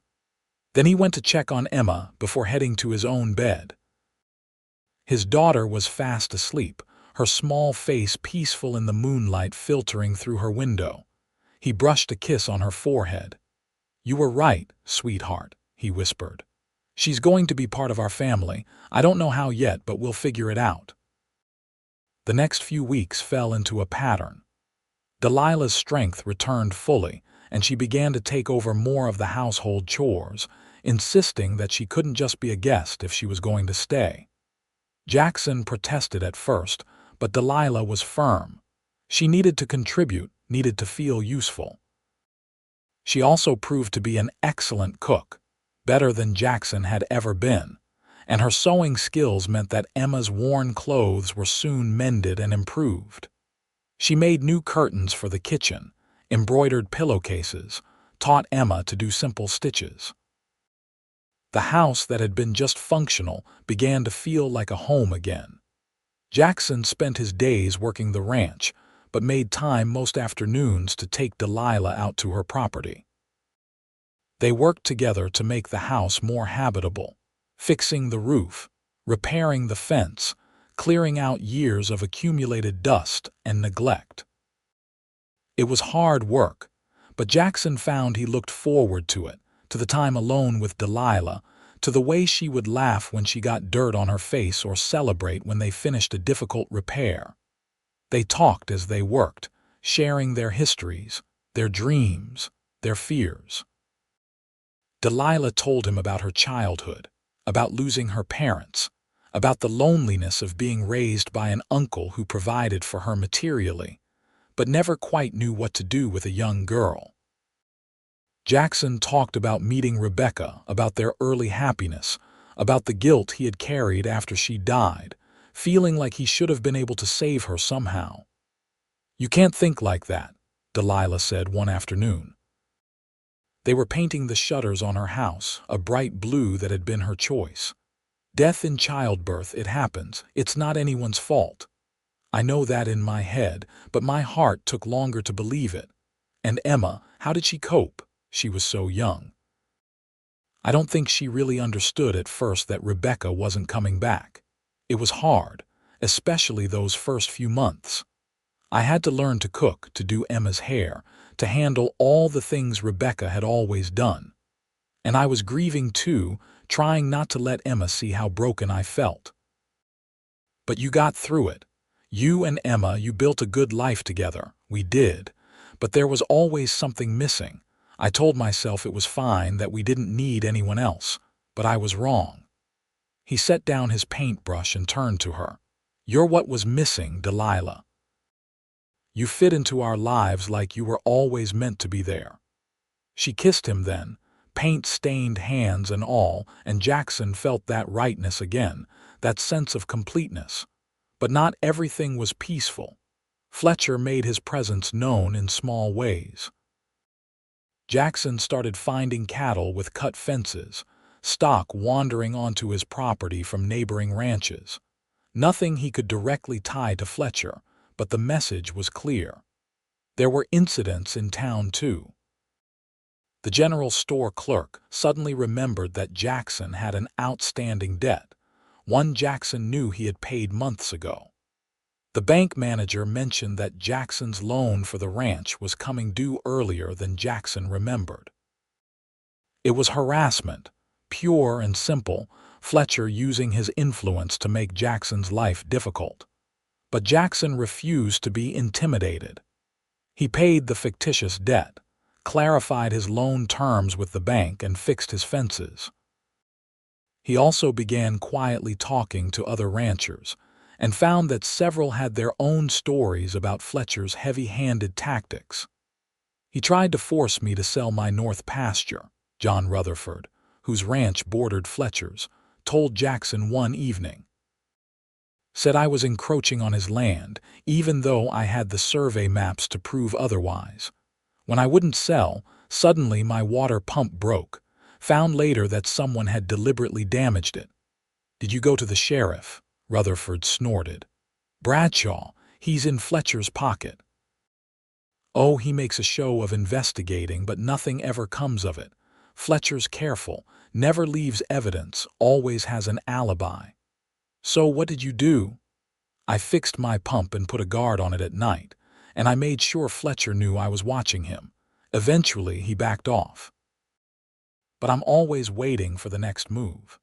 Then he went to check on Emma before heading to his own bed. His daughter was fast asleep, her small face peaceful in the moonlight filtering through her window. He brushed a kiss on her forehead. "You were right, sweetheart," he whispered. "She's going to be part of our family. I don't know how yet, but we'll figure it out." The next few weeks fell into a pattern. Delilah's strength returned fully, and she began to take over more of the household chores, insisting that she couldn't just be a guest if she was going to stay. Jackson protested at first, but Delilah was firm. She needed to contribute, needed to feel useful. She also proved to be an excellent cook, better than Jackson had ever been, and her sewing skills meant that Emma's worn clothes were soon mended and improved. She made new curtains for the kitchen, embroidered pillowcases, taught Emma to do simple stitches. The house that had been just functional began to feel like a home again. Jackson spent his days working the ranch, but made time most afternoons to take Delilah out to her property. They worked together to make the house more habitable, fixing the roof, repairing the fence, clearing out years of accumulated dust and neglect. It was hard work, but Jackson found he looked forward to it, to the time alone with Delilah, to the way she would laugh when she got dirt on her face or celebrate when they finished a difficult repair. They talked as they worked, sharing their histories, their dreams, their fears. Delilah told him about her childhood, about losing her parents, about the loneliness of being raised by an uncle who provided for her materially, but never quite knew what to do with a young girl. Jackson talked about meeting Rebecca, about their early happiness, about the guilt he had carried after she died, feeling like he should have been able to save her somehow. "You can't think like that," Delilah said one afternoon. They were painting the shutters on her house, a bright blue that had been her choice. "Death in childbirth, it happens. It's not anyone's fault. I know that in my head, but my heart took longer to believe it. And Emma, how did she cope? She was so young. I don't think she really understood at first that Rebecca wasn't coming back. It was hard, especially those first few months. I had to learn to cook, to do Emma's hair, to handle all the things Rebecca had always done. And I was grieving too, trying not to let Emma see how broken I felt. But you got through it. You and Emma, you built a good life together. We did. But there was always something missing. I told myself it was fine, that we didn't need anyone else, but I was wrong." He set down his paintbrush and turned to her. "You're what was missing, Delilah. You fit into our lives like you were always meant to be there." She kissed him then, paint-stained hands and all, and Jackson felt that rightness again, that sense of completeness. But not everything was peaceful. Fletcher made his presence known in small ways. Jackson started finding cattle with cut fences, stock wandering onto his property from neighboring ranches. Nothing he could directly tie to Fletcher, but the message was clear. There were incidents in town too. The general store clerk suddenly remembered that Jackson had an outstanding debt, one Jackson knew he had paid months ago. The bank manager mentioned that Jackson's loan for the ranch was coming due earlier than Jackson remembered. It was harassment, pure and simple, Fletcher using his influence to make Jackson's life difficult. But Jackson refused to be intimidated. He paid the fictitious debt, clarified his loan terms with the bank, and fixed his fences. He also began quietly talking to other ranchers, and found that several had their own stories about Fletcher's heavy-handed tactics. "He tried to force me to sell my north pasture," John Rutherford, whose ranch bordered Fletcher's, told Jackson one evening. "Said I was encroaching on his land, even though I had the survey maps to prove otherwise. When I wouldn't sell, suddenly my water pump broke. Found later that someone had deliberately damaged it." "Did you go to the sheriff?" Rutherford snorted. "Bradshaw, he's in Fletcher's pocket." Oh, he makes a show of investigating, but nothing ever comes of it. Fletcher's careful, never leaves evidence, always has an alibi. So what did you do? I fixed my pump and put a guard on it at night, and I made sure Fletcher knew I was watching him. Eventually, he backed off. But I'm always waiting for the next move.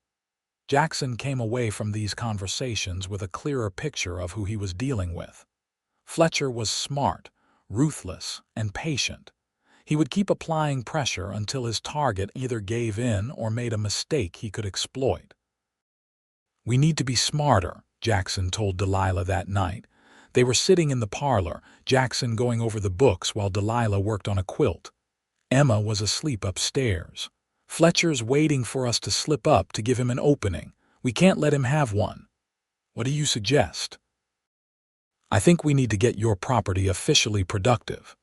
Jackson came away from these conversations with a clearer picture of who he was dealing with. Fletcher was smart, ruthless, and patient. He would keep applying pressure until his target either gave in or made a mistake he could exploit. "We need to be smarter," Jackson told Delilah that night. They were sitting in the parlor, Jackson going over the books while Delilah worked on a quilt. Emma was asleep upstairs. "Fletcher's waiting for us to slip up to give him an opening. We can't let him have one. What do you suggest?" "I think we need to get your property officially productive.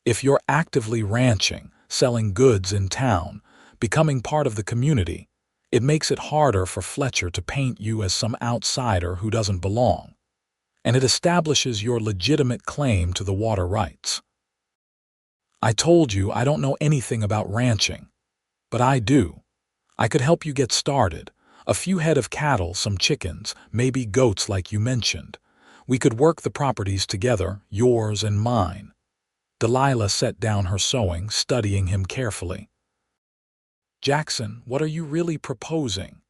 If you're actively ranching, selling goods in town, becoming part of the community, it makes it harder for Fletcher to paint you as some outsider who doesn't belong. And it establishes your legitimate claim to the water rights." "I told you I don't know anything about ranching. But I do. I could help you get started. A few head of cattle, some chickens, maybe goats like you mentioned. We could work the properties together, yours and mine." Delilah set down her sewing, studying him carefully. "Jackson, what are you really proposing?"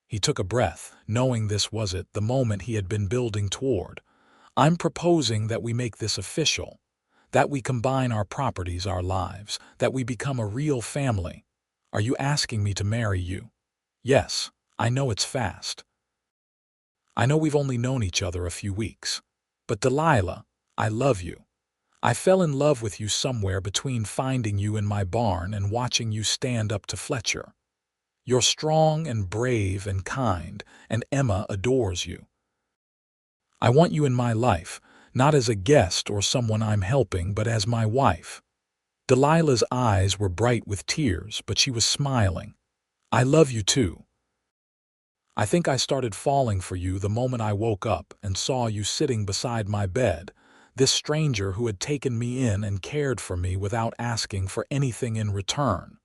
He took a breath, knowing this was it, the moment he had been building toward. "I'm proposing that we make this official, that we combine our properties, our lives, that we become a real family. Are you asking me to marry you?" "Yes, I know it's fast. I know we've only known each other a few weeks. But Delilah, I love you. I fell in love with you somewhere between finding you in my barn and watching you stand up to Fletcher. You're strong and brave and kind, and Emma adores you. I want you in my life, not as a guest or someone I'm helping, but as my wife." Delilah's eyes were bright with tears, but she was smiling. "I love you too. I think I started falling for you the moment I woke up and saw you sitting beside my bed, this stranger who had taken me in and cared for me without asking for anything in return."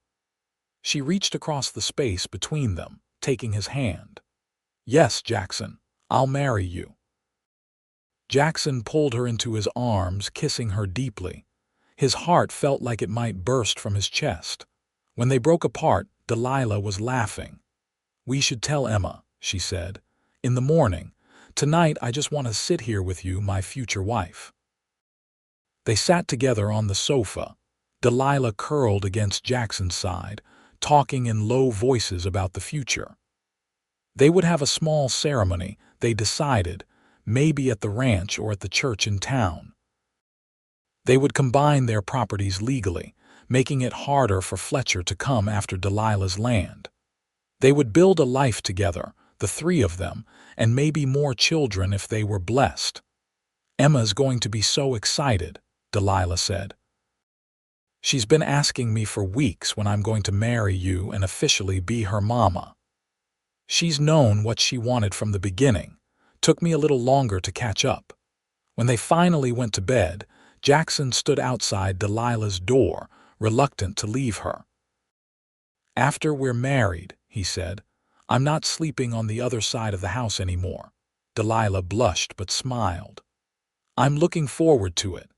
She reached across the space between them, taking his hand. "Yes, Jackson, I'll marry you." Jackson pulled her into his arms, kissing her deeply. His heart felt like it might burst from his chest. When they broke apart, Delilah was laughing. "We should tell Emma," she said. "In the morning. Tonight I just want to sit here with you, my future wife." They sat together on the sofa, Delilah curled against Jackson's side, talking in low voices about the future. They would have a small ceremony, they decided, maybe at the ranch or at the church in town. They would combine their properties legally, making it harder for Fletcher to come after Delilah's land. They would build a life together, the three of them, and maybe more children if they were blessed. "Emma's going to be so excited," Delilah said. "She's been asking me for weeks when I'm going to marry you and officially be her mama. She's known what she wanted from the beginning. Took me a little longer to catch up." When they finally went to bed, Jackson stood outside Delilah's door, reluctant to leave her. "After we're married," he said, "I'm not sleeping on the other side of the house anymore." Delilah blushed but smiled. "I'm looking forward to it."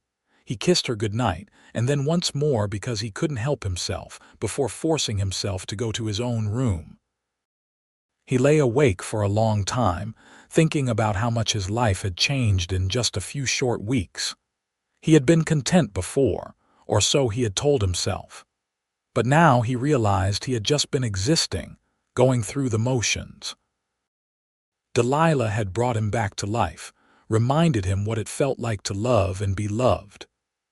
He kissed her goodnight, and then once more because he couldn't help himself, before forcing himself to go to his own room. He lay awake for a long time, thinking about how much his life had changed in just a few short weeks. He had been content before, or so he had told himself. But now he realized he had just been existing, going through the motions. Delilah had brought him back to life, reminded him what it felt like to love and be loved.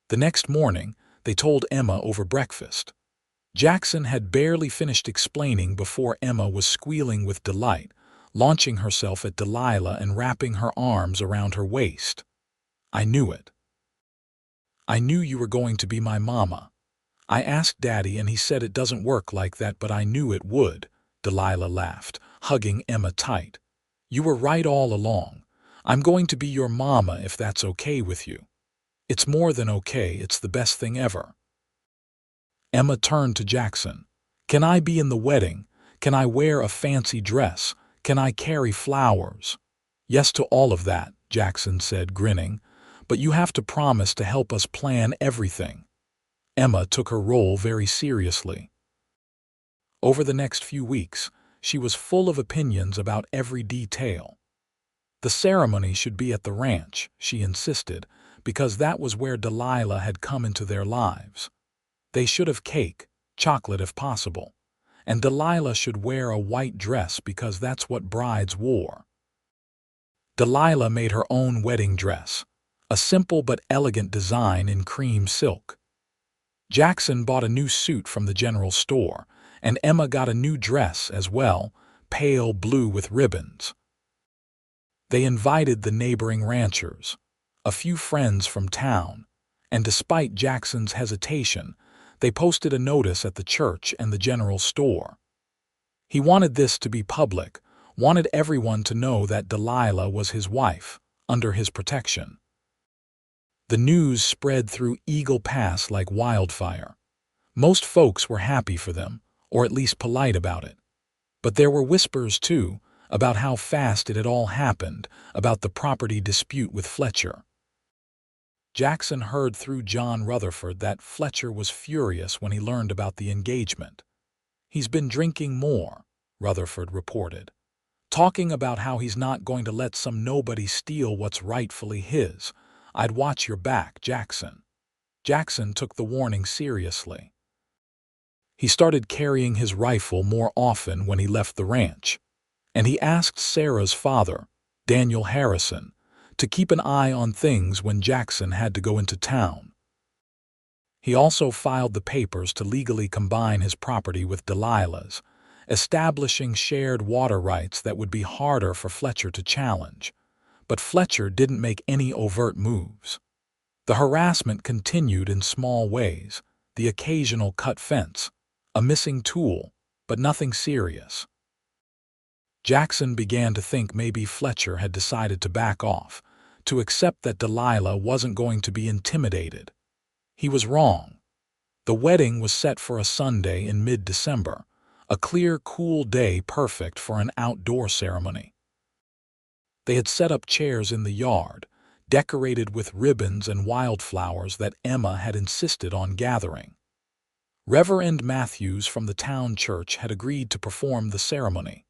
The next morning, they told Emma over breakfast. Jackson had barely finished explaining before Emma was squealing with delight, launching herself at Delilah and wrapping her arms around her waist. "I knew it. I knew you were going to be my mama. I asked Daddy and he said it doesn't work like that, but I knew it would." Delilah laughed, hugging Emma tight. "You were right all along. I'm going to be your mama if that's okay with you." It's more than okay, it's the best thing ever. Emma turned to Jackson. Can I be in the wedding? Can I wear a fancy dress? Can I carry flowers? Yes to all of that, Jackson said, grinning. But you have to promise to help us plan everything. Emma took her role very seriously. Over the next few weeks, she was full of opinions about every detail. The ceremony should be at the ranch, she insisted, because that was where Delilah had come into their lives. They should have cake, chocolate if possible, and Delilah should wear a white dress because that's what brides wore. Delilah made her own wedding dress, a simple but elegant design in cream silk. Jackson bought a new suit from the general store, and Emma got a new dress as well, pale blue with ribbons. They invited the neighboring ranchers, a few friends from town, and despite Jackson's hesitation, they posted a notice at the church and the general store. He wanted this to be public, wanted everyone to know that Delilah was his wife, under his protection. The news spread through Eagle Pass like wildfire. Most folks were happy for them, or at least polite about it. But there were whispers, too, about how fast it had all happened, about the property dispute with Fletcher. Jackson heard through John Rutherford that Fletcher was furious when he learned about the engagement. He's been drinking more, Rutherford reported, talking about how he's not going to let some nobody steal what's rightfully his. I'd watch your back, Jackson. Jackson took the warning seriously. He started carrying his rifle more often when he left the ranch, and he asked Sarah's father, Daniel Harrison, to keep an eye on things when Jackson had to go into town. He also filed the papers to legally combine his property with Delilah's, establishing shared water rights that would be harder for Fletcher to challenge. But Fletcher didn't make any overt moves. The harassment continued in small ways, the occasional cut fence, a missing tool, but nothing serious. Jackson began to think maybe Fletcher had decided to back off, to accept that Delilah wasn't going to be intimidated. He was wrong. The wedding was set for a Sunday in mid-December, a clear, cool day perfect for an outdoor ceremony. They had set up chairs in the yard, decorated with ribbons and wildflowers that Emma had insisted on gathering. Reverend Matthews from the town church had agreed to perform the ceremony.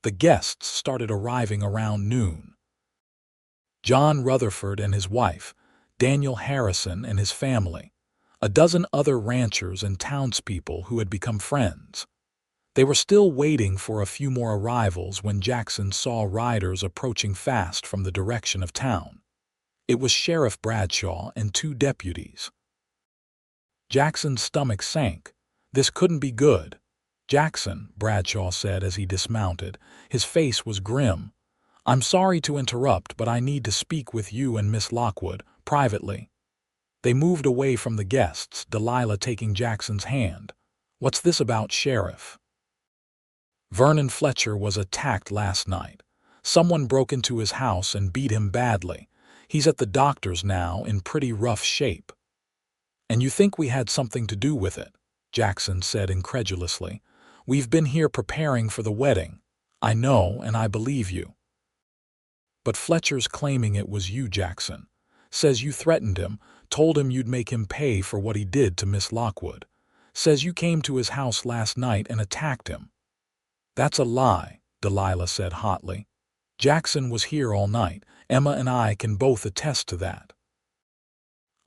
The guests started arriving around noon. John Rutherford and his wife, Daniel Harrison and his family, a dozen other ranchers and townspeople who had become friends. They were still waiting for a few more arrivals when Jackson saw riders approaching fast from the direction of town. It was Sheriff Bradshaw and two deputies. Jackson's stomach sank. This couldn't be good. Jackson, Bradshaw said as he dismounted. His face was grim. I'm sorry to interrupt, but I need to speak with you and Miss Lockwood, privately. They moved away from the guests, Delilah taking Jackson's hand. What's this about, Sheriff? Vernon Fletcher was attacked last night. Someone broke into his house and beat him badly. He's at the doctor's now, in pretty rough shape. And you think we had something to do with it? Jackson said incredulously. We've been here preparing for the wedding. I know, and I believe you. But Fletcher's claiming it was you, Jackson. Says you threatened him, told him you'd make him pay for what he did to Miss Lockwood. Says you came to his house last night and attacked him. That's a lie, Delilah said hotly. Jackson was here all night. Emma and I can both attest to that.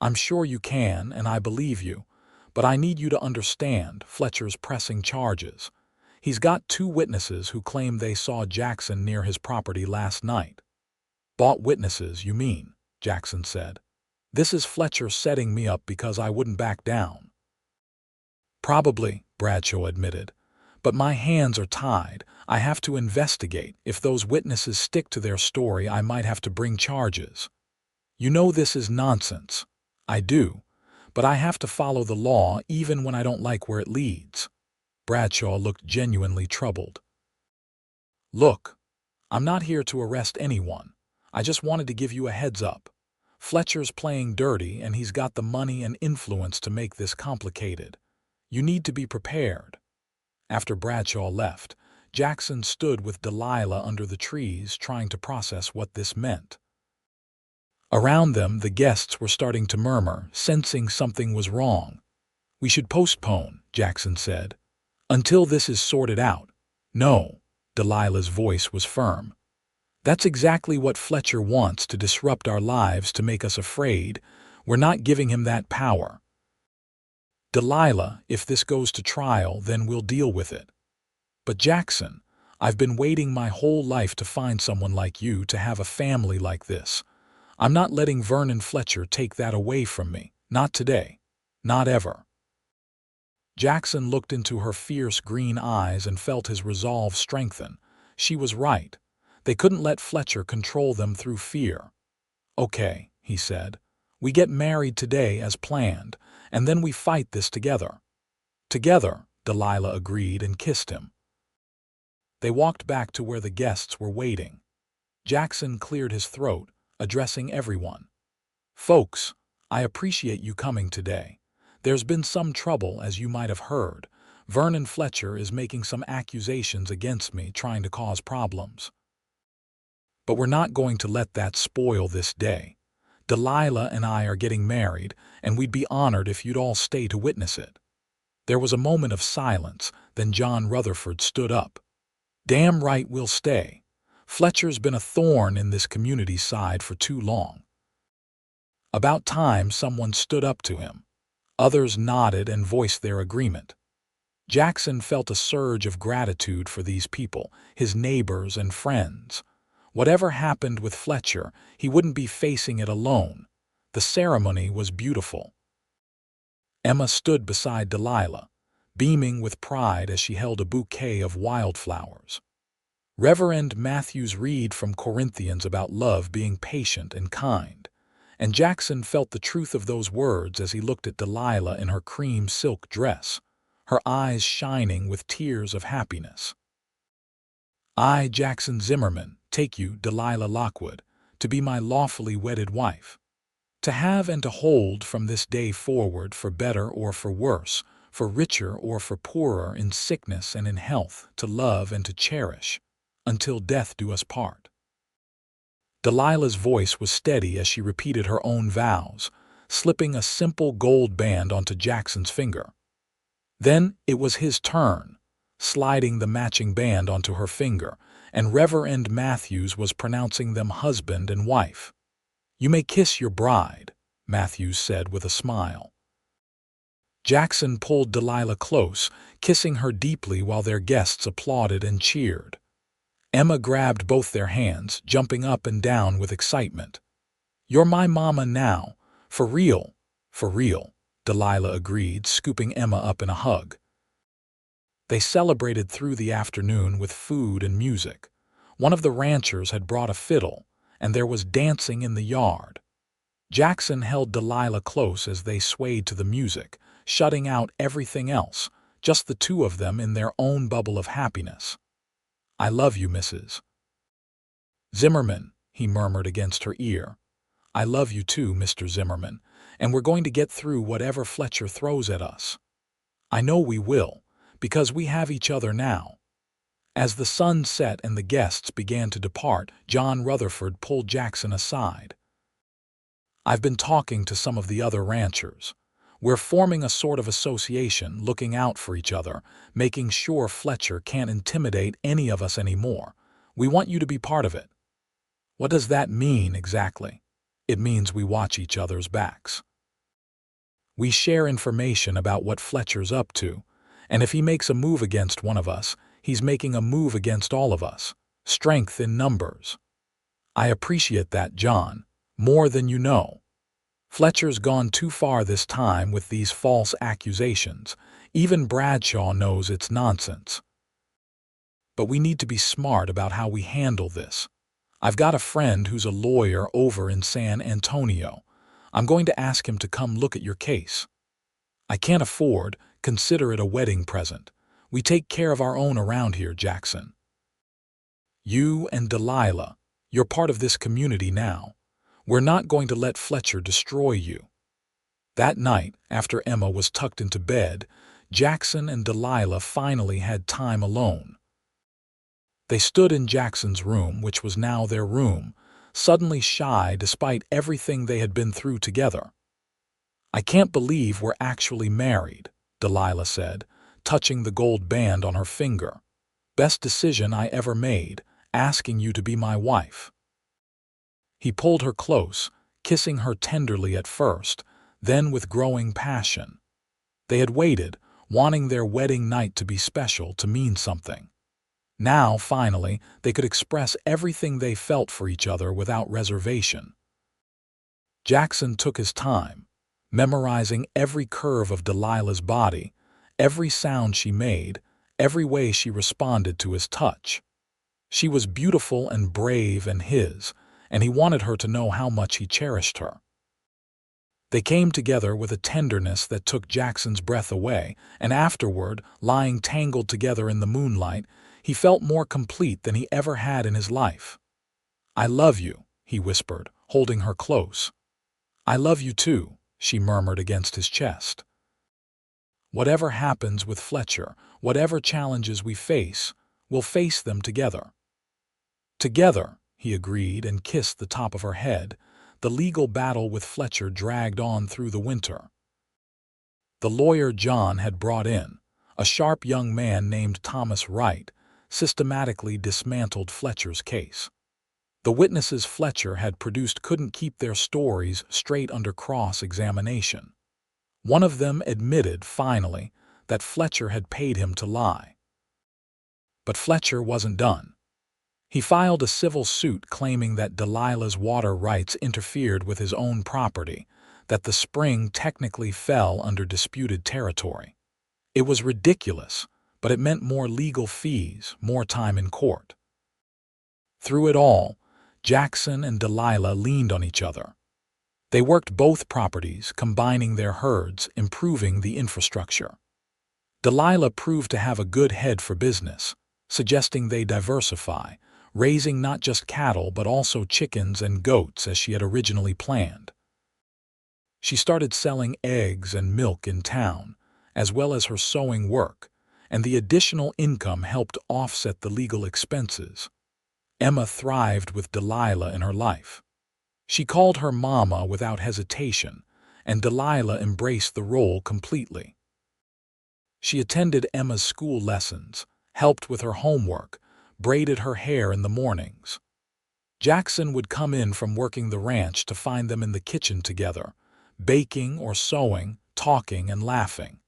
I'm sure you can, and I believe you. But I need you to understand Fletcher's pressing charges. He's got two witnesses who claim they saw Jackson near his property last night. Bought witnesses, you mean, Jackson said. This is Fletcher setting me up because I wouldn't back down. Probably, Bradshaw admitted. But my hands are tied. I have to investigate. If those witnesses stick to their story, I might have to bring charges. You know this is nonsense. I do. But I have to follow the law even when I don't like where it leads. Bradshaw looked genuinely troubled. Look, I'm not here to arrest anyone. I just wanted to give you a heads up. Fletcher's playing dirty and he's got the money and influence to make this complicated. You need to be prepared." After Bradshaw left, Jackson stood with Delilah under the trees trying to process what this meant. Around them, the guests were starting to murmur, sensing something was wrong. "We should postpone," Jackson said, "until this is sorted out." "No," Delilah's voice was firm. "That's exactly what Fletcher wants, to disrupt our lives, to make us afraid. We're not giving him that power. Delilah, if this goes to trial, then we'll deal with it." "But Jackson, I've been waiting my whole life to find someone like you, to have a family like this. I'm not letting Vernon Fletcher take that away from me. Not today. Not ever." Jackson looked into her fierce green eyes and felt his resolve strengthen. She was right. They couldn't let Fletcher control them through fear. "Okay," he said. "We get married today as planned, and then we fight this together." "Together," Delilah agreed and kissed him. They walked back to where the guests were waiting. Jackson cleared his throat, addressing everyone. "Folks, I appreciate you coming today. There's been some trouble, as you might have heard. Vernon Fletcher is making some accusations against me, trying to cause problems. But we're not going to let that spoil this day. Delilah and I are getting married, and we'd be honored if you'd all stay to witness it." There was a moment of silence, then John Rutherford stood up. "Damn right we'll stay. Fletcher's been a thorn in this community's side for too long." About time someone stood up to him. Others nodded and voiced their agreement. Jackson felt a surge of gratitude for these people, his neighbors and friends. Whatever happened with Fletcher, he wouldn't be facing it alone. The ceremony was beautiful. Emma stood beside Delilah, beaming with pride as she held a bouquet of wildflowers. Reverend Matthews read from Corinthians about love being patient and kind, and Jackson felt the truth of those words as he looked at Delilah in her cream silk dress, her eyes shining with tears of happiness. "I, Jackson Zimmerman, take you, Delilah Lockwood, to be my lawfully wedded wife, to have and to hold from this day forward, for better or for worse, for richer or for poorer, in sickness and in health, to love and to cherish, until death do us part." Delilah's voice was steady as she repeated her own vows, slipping a simple gold band onto Jackson's finger. Then it was his turn, sliding the matching band onto her finger, and Reverend Matthews was pronouncing them husband and wife. "You may kiss your bride," Matthews said with a smile. Jackson pulled Delilah close, kissing her deeply while their guests applauded and cheered. Emma grabbed both their hands, jumping up and down with excitement. "You're my mama now, for real," Delilah agreed, scooping Emma up in a hug. They celebrated through the afternoon with food and music. One of the ranchers had brought a fiddle, and there was dancing in the yard. Jackson held Delilah close as they swayed to the music, shutting out everything else, just the two of them in their own bubble of happiness. "I love you, Mrs. Zimmerman," he murmured against her ear. "I love you too, Mr. Zimmerman, and we're going to get through whatever Fletcher throws at us. I know we will, because we have each other now." As the sun set and the guests began to depart, John Rutherford pulled Jackson aside. "I've been talking to some of the other ranchers. We're forming a sort of association, looking out for each other, making sure Fletcher can't intimidate any of us anymore. We want you to be part of it." "What does that mean exactly?" "It means we watch each other's backs. We share information about what Fletcher's up to, and if he makes a move against one of us, he's making a move against all of us. Strength in numbers." "I appreciate that, John, more than you know. Fletcher's gone too far this time with these false accusations. Even Bradshaw knows it's nonsense. But we need to be smart about how we handle this. I've got a friend who's a lawyer over in San Antonio. I'm going to ask him to come look at your case. I can't afford, consider it a wedding present. We take care of our own around here, Jackson. You and Delilah, you're part of this community now. We're not going to let Fletcher destroy you." That night, after Emma was tucked into bed, Jackson and Delilah finally had time alone. They stood in Jackson's room, which was now their room, suddenly shy despite everything they had been through together. "I can't believe we're actually married," Delilah said, touching the gold band on her finger. "Best decision I ever made, asking you to be my wife." He pulled her close, kissing her tenderly at first, then with growing passion. They had waited, wanting their wedding night to be special, to mean something. Now, finally, they could express everything they felt for each other without reservation. Jackson took his time, memorizing every curve of Delilah's body, every sound she made, every way she responded to his touch. She was beautiful and brave and his, and he wanted her to know how much he cherished her. They came together with a tenderness that took Jackson's breath away, and afterward, lying tangled together in the moonlight, he felt more complete than he ever had in his life. "I love you," he whispered, holding her close. "I love you too," she murmured against his chest. "Whatever happens with Fletcher, whatever challenges we face, we'll face them together." "Together," he agreed and kissed the top of her head. The legal battle with Fletcher dragged on through the winter. The lawyer John had brought in, a sharp young man named Thomas Wright, systematically dismantled Fletcher's case. The witnesses Fletcher had produced couldn't keep their stories straight under cross-examination. One of them admitted, finally, that Fletcher had paid him to lie. But Fletcher wasn't done. He filed a civil suit claiming that Delilah's water rights interfered with his own property, that the spring technically fell under disputed territory. It was ridiculous, but it meant more legal fees, more time in court. Through it all, Jackson and Delilah leaned on each other. They worked both properties, combining their herds, improving the infrastructure. Delilah proved to have a good head for business, suggesting they diversify, raising not just cattle but also chickens and goats as she had originally planned. She started selling eggs and milk in town, as well as her sewing work, and the additional income helped offset the legal expenses. Emma thrived with Delilah in her life. She called her Mama without hesitation, and Delilah embraced the role completely. She attended Emma's school lessons, helped with her homework, braided her hair in the mornings. Jackson would come in from working the ranch to find them in the kitchen together, baking or sewing, talking and laughing.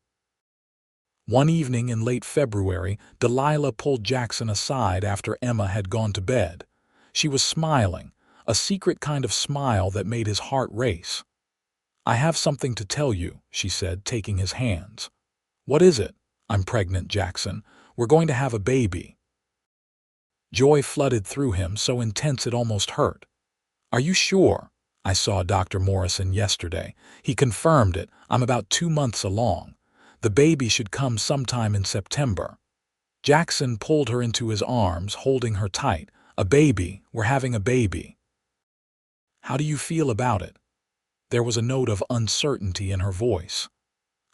One evening in late February, Delilah pulled Jackson aside after Emma had gone to bed. She was smiling, a secret kind of smile that made his heart race. "I have something to tell you," she said, taking his hands. "What is it?" "I'm pregnant, Jackson. We're going to have a baby." Joy flooded through him, so intense it almost hurt. "Are you sure?" "I saw Dr. Morrison yesterday. He confirmed it. I'm about 2 months along. The baby should come sometime in September." Jackson pulled her into his arms, holding her tight. "A baby. We're having a baby." "How do you feel about it?" There was a note of uncertainty in her voice.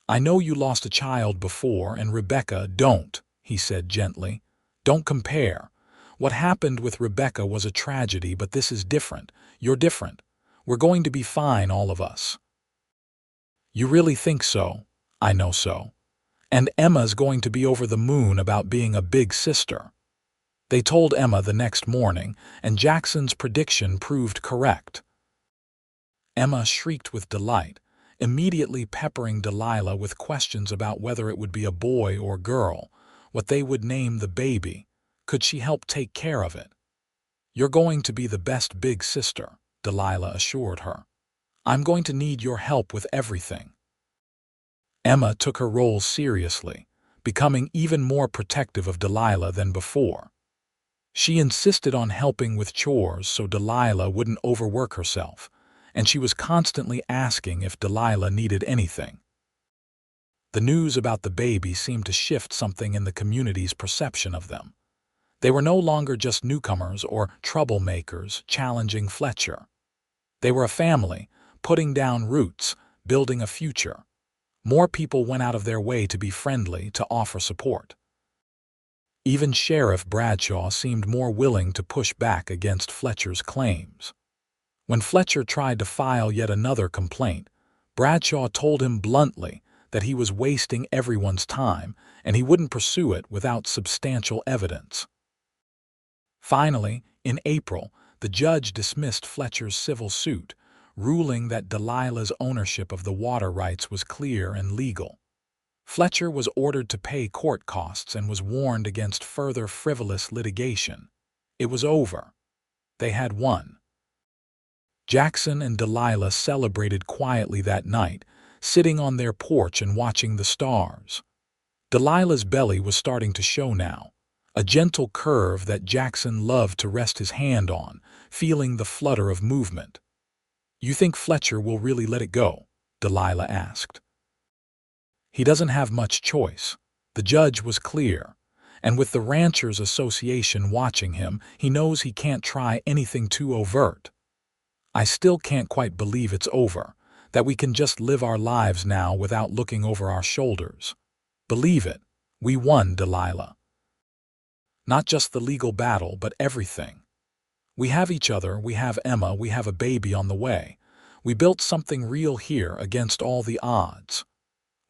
"I know you lost a child before, and Rebecca don't," he said gently. "Don't compare. What happened with Rebecca was a tragedy, but this is different. You're different. We're going to be fine, all of us." "You really think so?" "I know so. And Emma's going to be over the moon about being a big sister." They told Emma the next morning, and Jackson's prediction proved correct. Emma shrieked with delight, immediately peppering Delilah with questions about whether it would be a boy or girl, what they would name the baby, could she help take care of it. "You're going to be the best big sister," Delilah assured her. "I'm going to need your help with everything." Emma took her role seriously, becoming even more protective of Delilah than before. She insisted on helping with chores so Delilah wouldn't overwork herself, and she was constantly asking if Delilah needed anything. The news about the baby seemed to shift something in the community's perception of them. They were no longer just newcomers or troublemakers challenging Fletcher. They were a family, putting down roots, building a future. More people went out of their way to be friendly, to offer support. Even Sheriff Bradshaw seemed more willing to push back against Fletcher's claims. When Fletcher tried to file yet another complaint, Bradshaw told him bluntly that he was wasting everyone's time and he wouldn't pursue it without substantial evidence. Finally, in April, the judge dismissed Fletcher's civil suit, ruling that Delilah's ownership of the water rights was clear and legal. Fletcher was ordered to pay court costs and was warned against further frivolous litigation. It was over. They had won. Jackson and Delilah celebrated quietly that night, sitting on their porch and watching the stars. Delilah's belly was starting to show now, a gentle curve that Jackson loved to rest his hand on, feeling the flutter of movement. "You think Fletcher will really let it go?" Delilah asked. "He doesn't have much choice." The judge was clear, and with the Ranchers Association watching him, he knows he can't try anything too overt. "I still can't quite believe it's over, that we can just live our lives now without looking over our shoulders." "Believe it. We won, Delilah. Not just the legal battle, but everything. We have each other, we have Emma, we have a baby on the way. We built something real here against all the odds."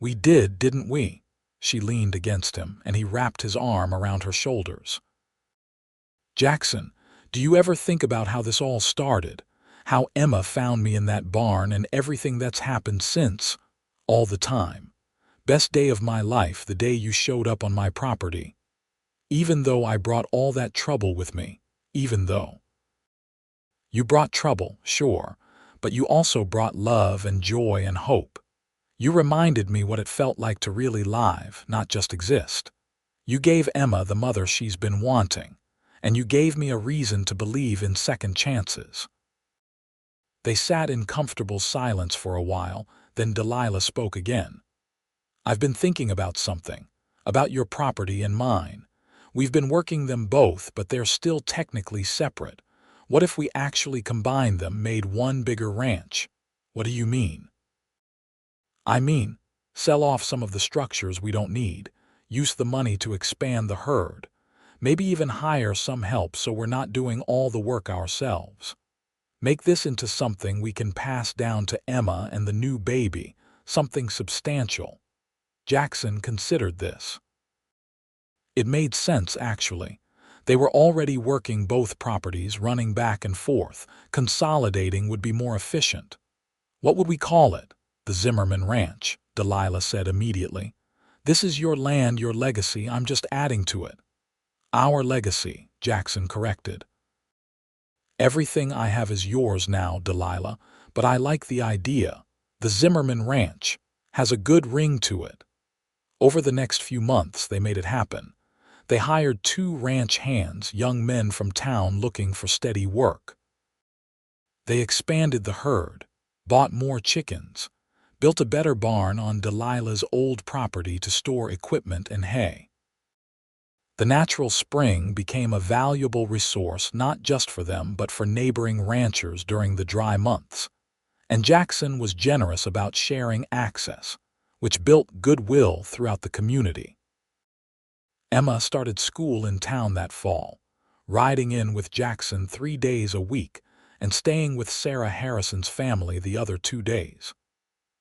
"We did, didn't we?" She leaned against him, and he wrapped his arm around her shoulders. "Jackson, do you ever think about how this all started? How Emma found me in that barn and everything that's happened since? All the time. Best day of my life, the day you showed up on my property. Even though I brought all that trouble with me, even though. You brought trouble, sure, but you also brought love and joy and hope. You reminded me what it felt like to really live, not just exist. You gave Emma the mother she's been wanting, and you gave me a reason to believe in second chances." They sat in comfortable silence for a while, then Delilah spoke again. "I've been thinking about something, about your property and mine. We've been working them both, but they're still technically separate. What if we actually combined them, made one bigger ranch?" "What do you mean?" "I mean, sell off some of the structures we don't need, use the money to expand the herd, maybe even hire some help so we're not doing all the work ourselves. Make this into something we can pass down to Emma and the new baby, something substantial." Jackson considered this. It made sense, actually. They were already working both properties, running back and forth. Consolidating would be more efficient. "What would we call it?" "The Zimmerman Ranch," Delilah said immediately. "This is your land, your legacy. I'm just adding to it." "Our legacy," Jackson corrected. "Everything I have is yours now, Delilah, but I like the idea. The Zimmerman Ranch has a good ring to it." Over the next few months, they made it happen. They hired 2 ranch hands, young men from town looking for steady work. They expanded the herd, bought more chickens, built a better barn on Delilah's old property to store equipment and hay. The natural spring became a valuable resource not just for them but for neighboring ranchers during the dry months. And Jackson was generous about sharing access, which built goodwill throughout the community. Emma started school in town that fall, riding in with Jackson 3 days a week and staying with Sarah Harrison's family the other 2 days.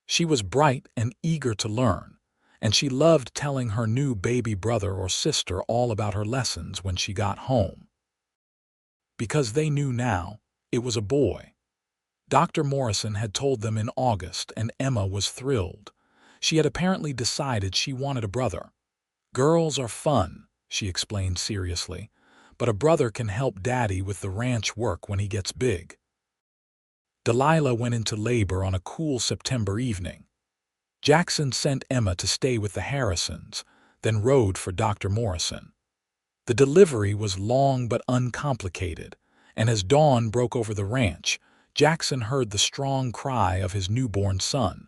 She was bright and eager to learn, and she loved telling her new baby brother or sister all about her lessons when she got home. Because they knew now, it was a boy. Dr. Morrison had told them in August, and Emma was thrilled. She had apparently decided she wanted a brother. "Girls are fun," she explained seriously, "but a brother can help Daddy with the ranch work when he gets big." Delilah went into labor on a cool September evening. Jackson sent Emma to stay with the Harrisons, then rode for Dr. Morrison. The delivery was long but uncomplicated, and as dawn broke over the ranch, Jackson heard the strong cry of his newborn son.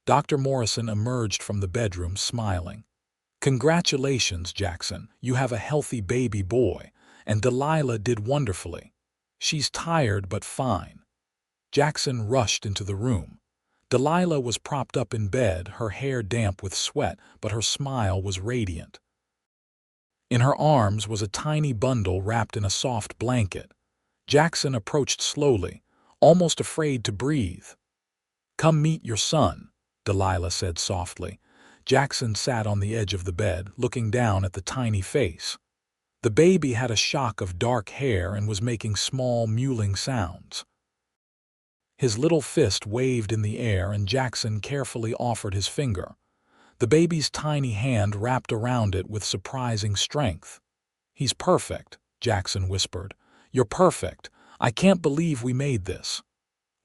Dr. Morrison emerged from the bedroom smiling. "Congratulations, Jackson. You have a healthy baby boy, and Delilah did wonderfully. She's tired but fine. Jackson rushed into the room. Delilah was propped up in bed, her hair damp with sweat, but her smile was radiant. In her arms was a tiny bundle wrapped in a soft blanket. Jackson approached slowly, almost afraid to breathe. "Come meet your son," Delilah said softly. Jackson sat on the edge of the bed, looking down at the tiny face. The baby had a shock of dark hair and was making small, mewling sounds. His little fist waved in the air and Jackson carefully offered his finger. The baby's tiny hand wrapped around it with surprising strength. "He's perfect," Jackson whispered. "You're perfect. I can't believe we made this."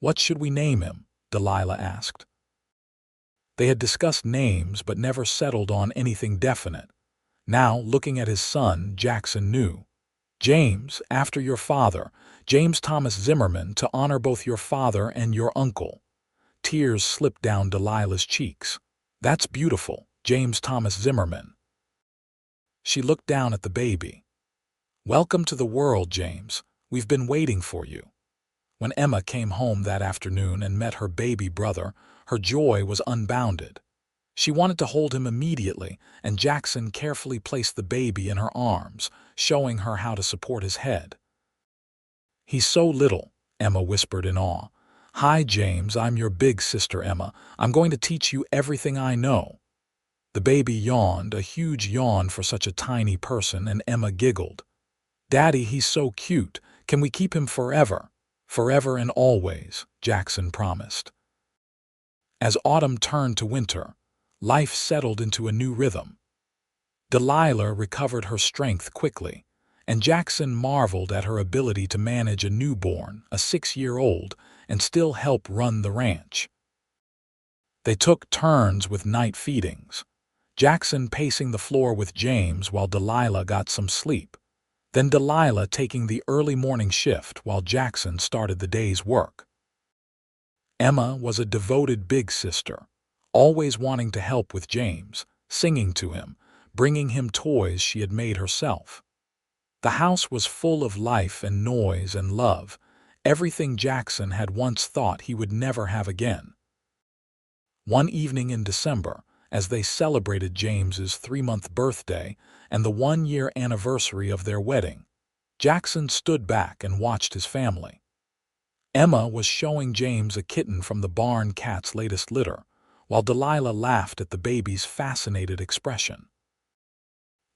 "What should we name him?" Delilah asked. They had discussed names but never settled on anything definite. Now, looking at his son, Jackson knew. "James, after your father, James Thomas Zimmerman, to honor both your father and your uncle." Tears slipped down Delilah's cheeks. "That's beautiful, James Thomas Zimmerman." She looked down at the baby. "Welcome to the world, James. We've been waiting for you." When Emma came home that afternoon and met her baby brother, her joy was unbounded. She wanted to hold him immediately, and Jackson carefully placed the baby in her arms, showing her how to support his head. "He's so little," Emma whispered in awe. "Hi, James, I'm your big sister Emma. I'm going to teach you everything I know." The baby yawned, a huge yawn for such a tiny person, and Emma giggled. "Daddy, he's so cute. Can we keep him forever?" "Forever and always," Jackson promised. As autumn turned to winter, life settled into a new rhythm. Delilah recovered her strength quickly, and Jackson marveled at her ability to manage a newborn, a 6-year-old, and still help run the ranch. They took turns with night feedings, Jackson pacing the floor with James while Delilah got some sleep, then Delilah taking the early morning shift while Jackson started the day's work. Emma was a devoted big sister, always wanting to help with James, singing to him, bringing him toys she had made herself. The house was full of life and noise and love, everything Jackson had once thought he would never have again. One evening in December, as they celebrated James's 3-month birthday and the 1-year anniversary of their wedding, Jackson stood back and watched his family. Emma was showing James a kitten from the barn cat's latest litter, while Delilah laughed at the baby's fascinated expression.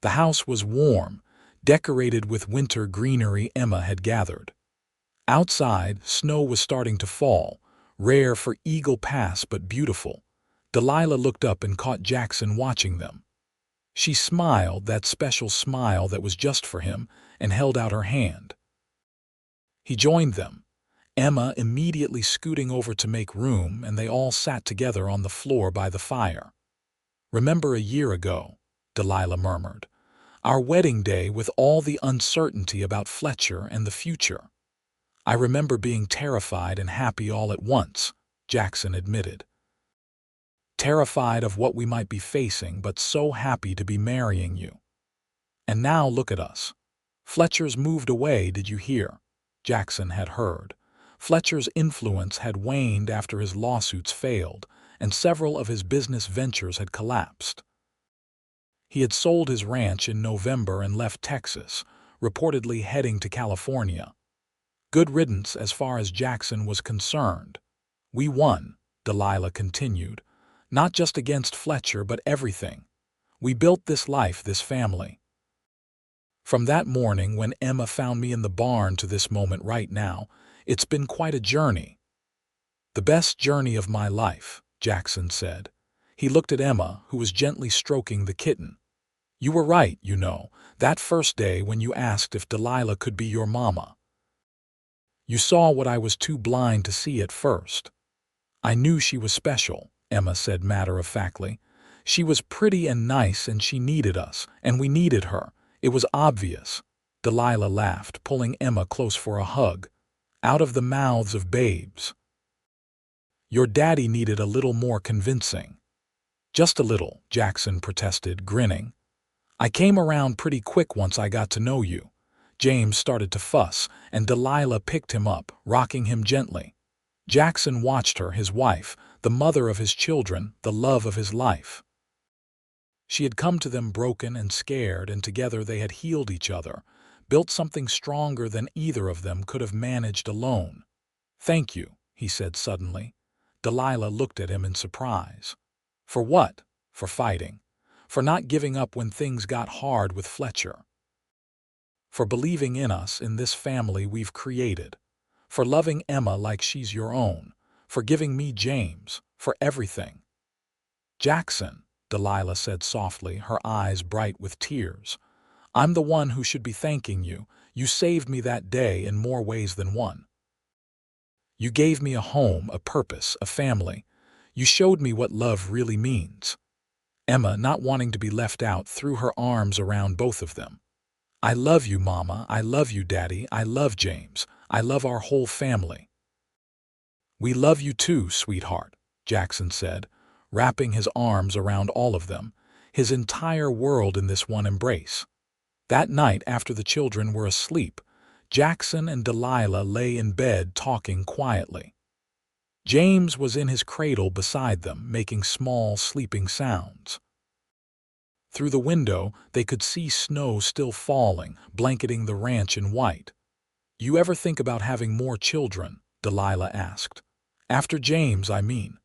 The house was warm, decorated with winter greenery Emma had gathered. Outside, snow was starting to fall, rare for Eagle Pass but beautiful. Delilah looked up and caught Jackson watching them. She smiled, that special smile that was just for him, and held out her hand. He joined them, Emma immediately scooting over to make room, and they all sat together on the floor by the fire. "Remember a year ago," Delilah murmured. "Our wedding day with all the uncertainty about Fletcher and the future." "I remember being terrified and happy all at once," Jackson admitted. "Terrified of what we might be facing, but so happy to be marrying you. And now look at us. Fletcher's moved away, did you hear?" Jackson had heard. Fletcher's influence had waned after his lawsuits failed, and several of his business ventures had collapsed. He had sold his ranch in November and left Texas, reportedly heading to California. Good riddance as far as Jackson was concerned. "We won," Delilah continued, "not just against Fletcher but everything. We built this life, this family. From that morning when Emma found me in the barn to this moment right now, it's been quite a journey." "The best journey of my life," Jackson said. He looked at Emma, who was gently stroking the kitten. "You were right, you know, that first day when you asked if Delilah could be your mama. You saw what I was too blind to see at first." "I knew she was special," Emma said matter-of-factly. "She was pretty and nice and she needed us, and we needed her. It was obvious." Delilah laughed, pulling Emma close for a hug. "Out of the mouths of babes." "Your daddy needed a little more convincing." "Just a little," Jackson protested, grinning. "I came around pretty quick once I got to know you." James started to fuss, and Delilah picked him up, rocking him gently. Jackson watched her, his wife, the mother of his children, the love of his life. She had come to them broken and scared, and together they had healed each other, built something stronger than either of them could have managed alone. "Thank you," he said suddenly. Delilah looked at him in surprise. "For what?" "For fighting. For not giving up when things got hard with Fletcher. For believing in us, in this family we've created. For loving Emma like she's your own. For giving me James. For everything." "Jackson," Delilah said softly, her eyes bright with tears. "I'm the one who should be thanking you. You saved me that day in more ways than one. You gave me a home, a purpose, a family. You showed me what love really means." Emma, not wanting to be left out, threw her arms around both of them. "I love you, Mama. I love you, Daddy. I love James. I love our whole family." "We love you too, sweetheart," Jackson said, wrapping his arms around all of them, his entire world in this one embrace. That night, after the children were asleep, Jackson and Delilah lay in bed talking quietly. James was in his cradle beside them, making small, sleeping sounds. Through the window, they could see snow still falling, blanketing the ranch in white. "You ever think about having more children?" Delilah asked. "After James, I mean."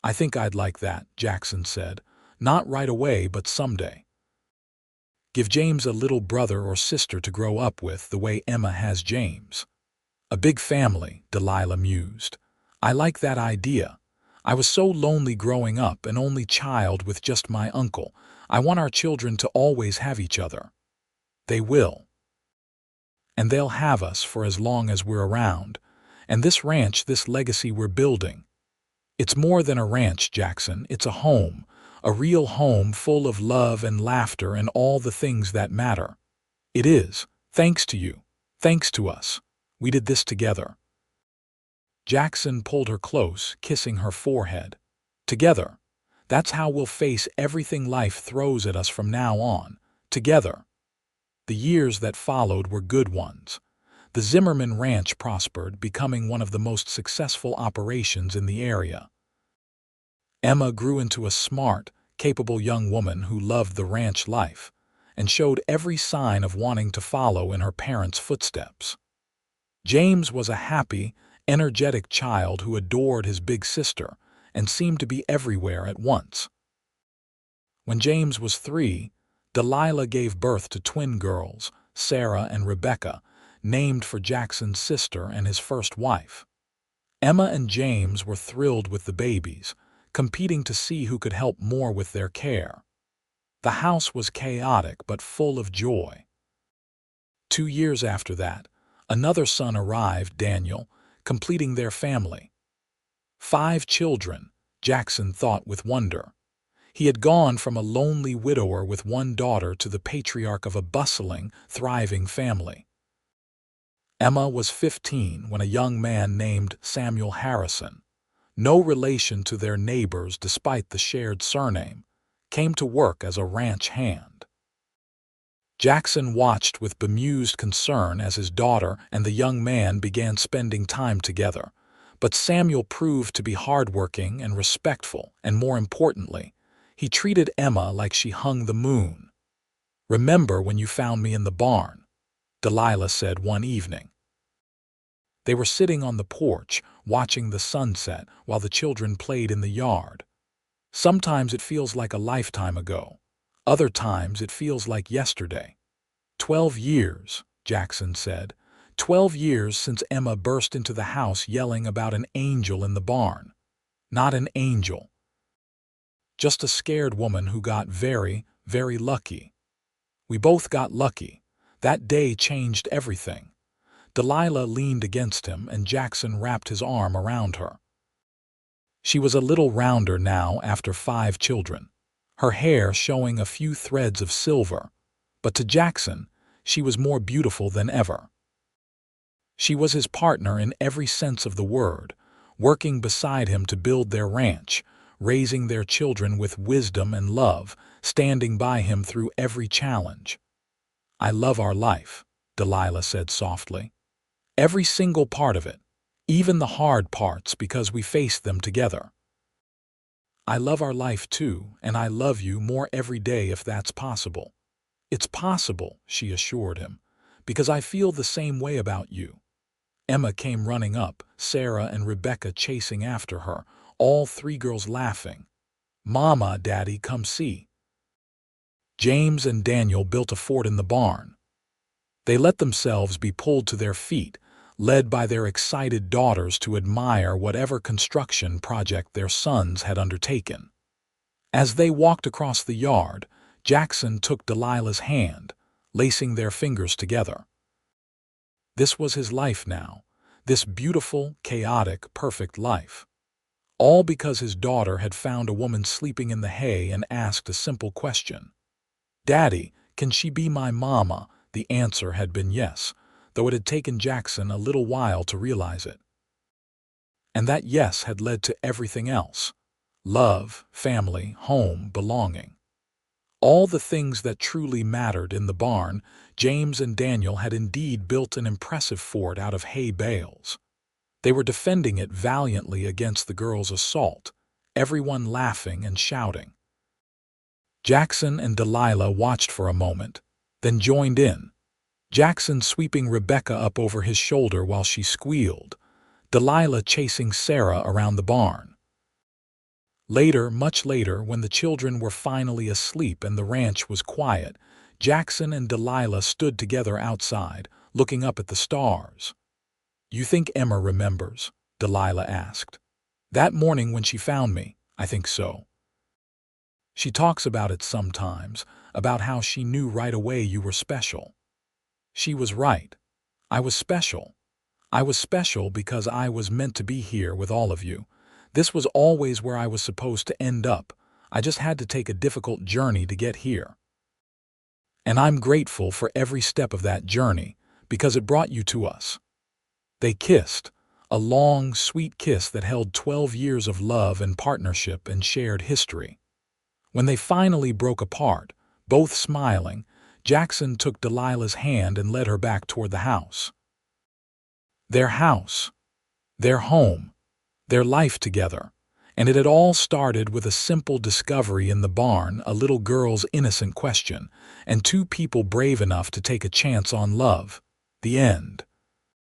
"I think I'd like that," Jackson said. "Not right away, but someday. Give James a little brother or sister to grow up with the way Emma has James." "A big family," Delilah mused. "I like that idea. I was so lonely growing up, an only child with just my uncle. I want our children to always have each other." "They will. And they'll have us for as long as we're around. And this ranch, this legacy we're building. It's more than a ranch, Jackson. It's a home. A real home full of love and laughter and all the things that matter. It is. Thanks to you. Thanks to us. We did this together." Jackson pulled her close, kissing her forehead. "Together. That's how we'll face everything life throws at us from now on. Together." The years that followed were good ones. The Zimmerman Ranch prospered, becoming one of the most successful operations in the area. Emma grew into a smart, capable young woman who loved the ranch life and showed every sign of wanting to follow in her parents' footsteps. James was a happy, energetic child who adored his big sister and seemed to be everywhere at once. When James was 3, Delilah gave birth to twin girls, Sarah and Rebecca, named for Jackson's sister and his first wife. Emma and James were thrilled with the babies, competing to see who could help more with their care. The house was chaotic but full of joy. 2 years after that, another son arrived, Daniel, completing their family. 5 children, Jackson thought with wonder. He had gone from a lonely widower with 1 daughter to the patriarch of a bustling, thriving family. Emma was 15 when a young man named Samuel Harrison, no relation to their neighbors despite the shared surname, came to work as a ranch hand. Jackson watched with bemused concern as his daughter and the young man began spending time together, but Samuel proved to be hardworking and respectful, and more importantly, he treated Emma like she hung the moon. "Remember when you found me in the barn?" Delilah said one evening. They were sitting on the porch, watching the sunset while the children played in the yard. "Sometimes it feels like a lifetime ago. Other times it feels like yesterday." 12 years, Jackson said. 12 years since Emma burst into the house yelling about an angel in the barn. Not an angel. Just a scared woman who got very, very lucky. We both got lucky. That day changed everything. Delilah leaned against him and Jackson wrapped his arm around her. She was a little rounder now after 5 children, her hair showing a few threads of silver, but to Jackson, she was more beautiful than ever. She was his partner in every sense of the word, working beside him to build their ranch, raising their children with wisdom and love, standing by him through every challenge. "I love our life," Delilah said softly. "Every single part of it. even the hard parts, because we faced them together. I love our life too, and I love you more every day if that's possible. It's possible, she assured him, because I feel the same way about you. Emma came running up, Sarah and Rebecca chasing after her, all three girls laughing. Mama, Daddy, come see. James and Daniel built a fort in the barn. They let themselves be pulled to their feet, led by their excited daughters to admire whatever construction project their sons had undertaken. As they walked across the yard, Jackson took Delilah's hand, lacing their fingers together. This was his life now, this beautiful, chaotic, perfect life. All because his daughter had found a woman sleeping in the hay and asked a simple question. Daddy, can she be my mama? The answer had been yes, though it had taken Jackson a little while to realize it. And that yes had led to everything else: love, family, home, belonging. All the things that truly mattered in the barn. James and Daniel had indeed built an impressive fort out of hay bales. They were defending it valiantly against the girls' assault, everyone laughing and shouting. Jackson and Delilah watched for a moment, then joined in, Jackson sweeping Rebecca up over his shoulder while she squealed, Delilah chasing Sarah around the barn. Later, much later, when the children were finally asleep and the ranch was quiet, Jackson and Delilah stood together outside, looking up at the stars. You think Emma remembers? Delilah asked. That morning when she found me, I think so. She talks about it sometimes, about how she knew right away you were special. She was right. I was special. I was special because I was meant to be here with all of you. This was always where I was supposed to end up. I just had to take a difficult journey to get here. And I'm grateful for every step of that journey, because it brought you to us. They kissed, a long, sweet kiss that held 12 years of love and partnership and shared history. When they finally broke apart, both smiling, Jackson took Delilah's hand and led her back toward the house. Their house, their home, their life together. And it had all started with a simple discovery in the barn, a little girl's innocent question, and two people brave enough to take a chance on love. The end.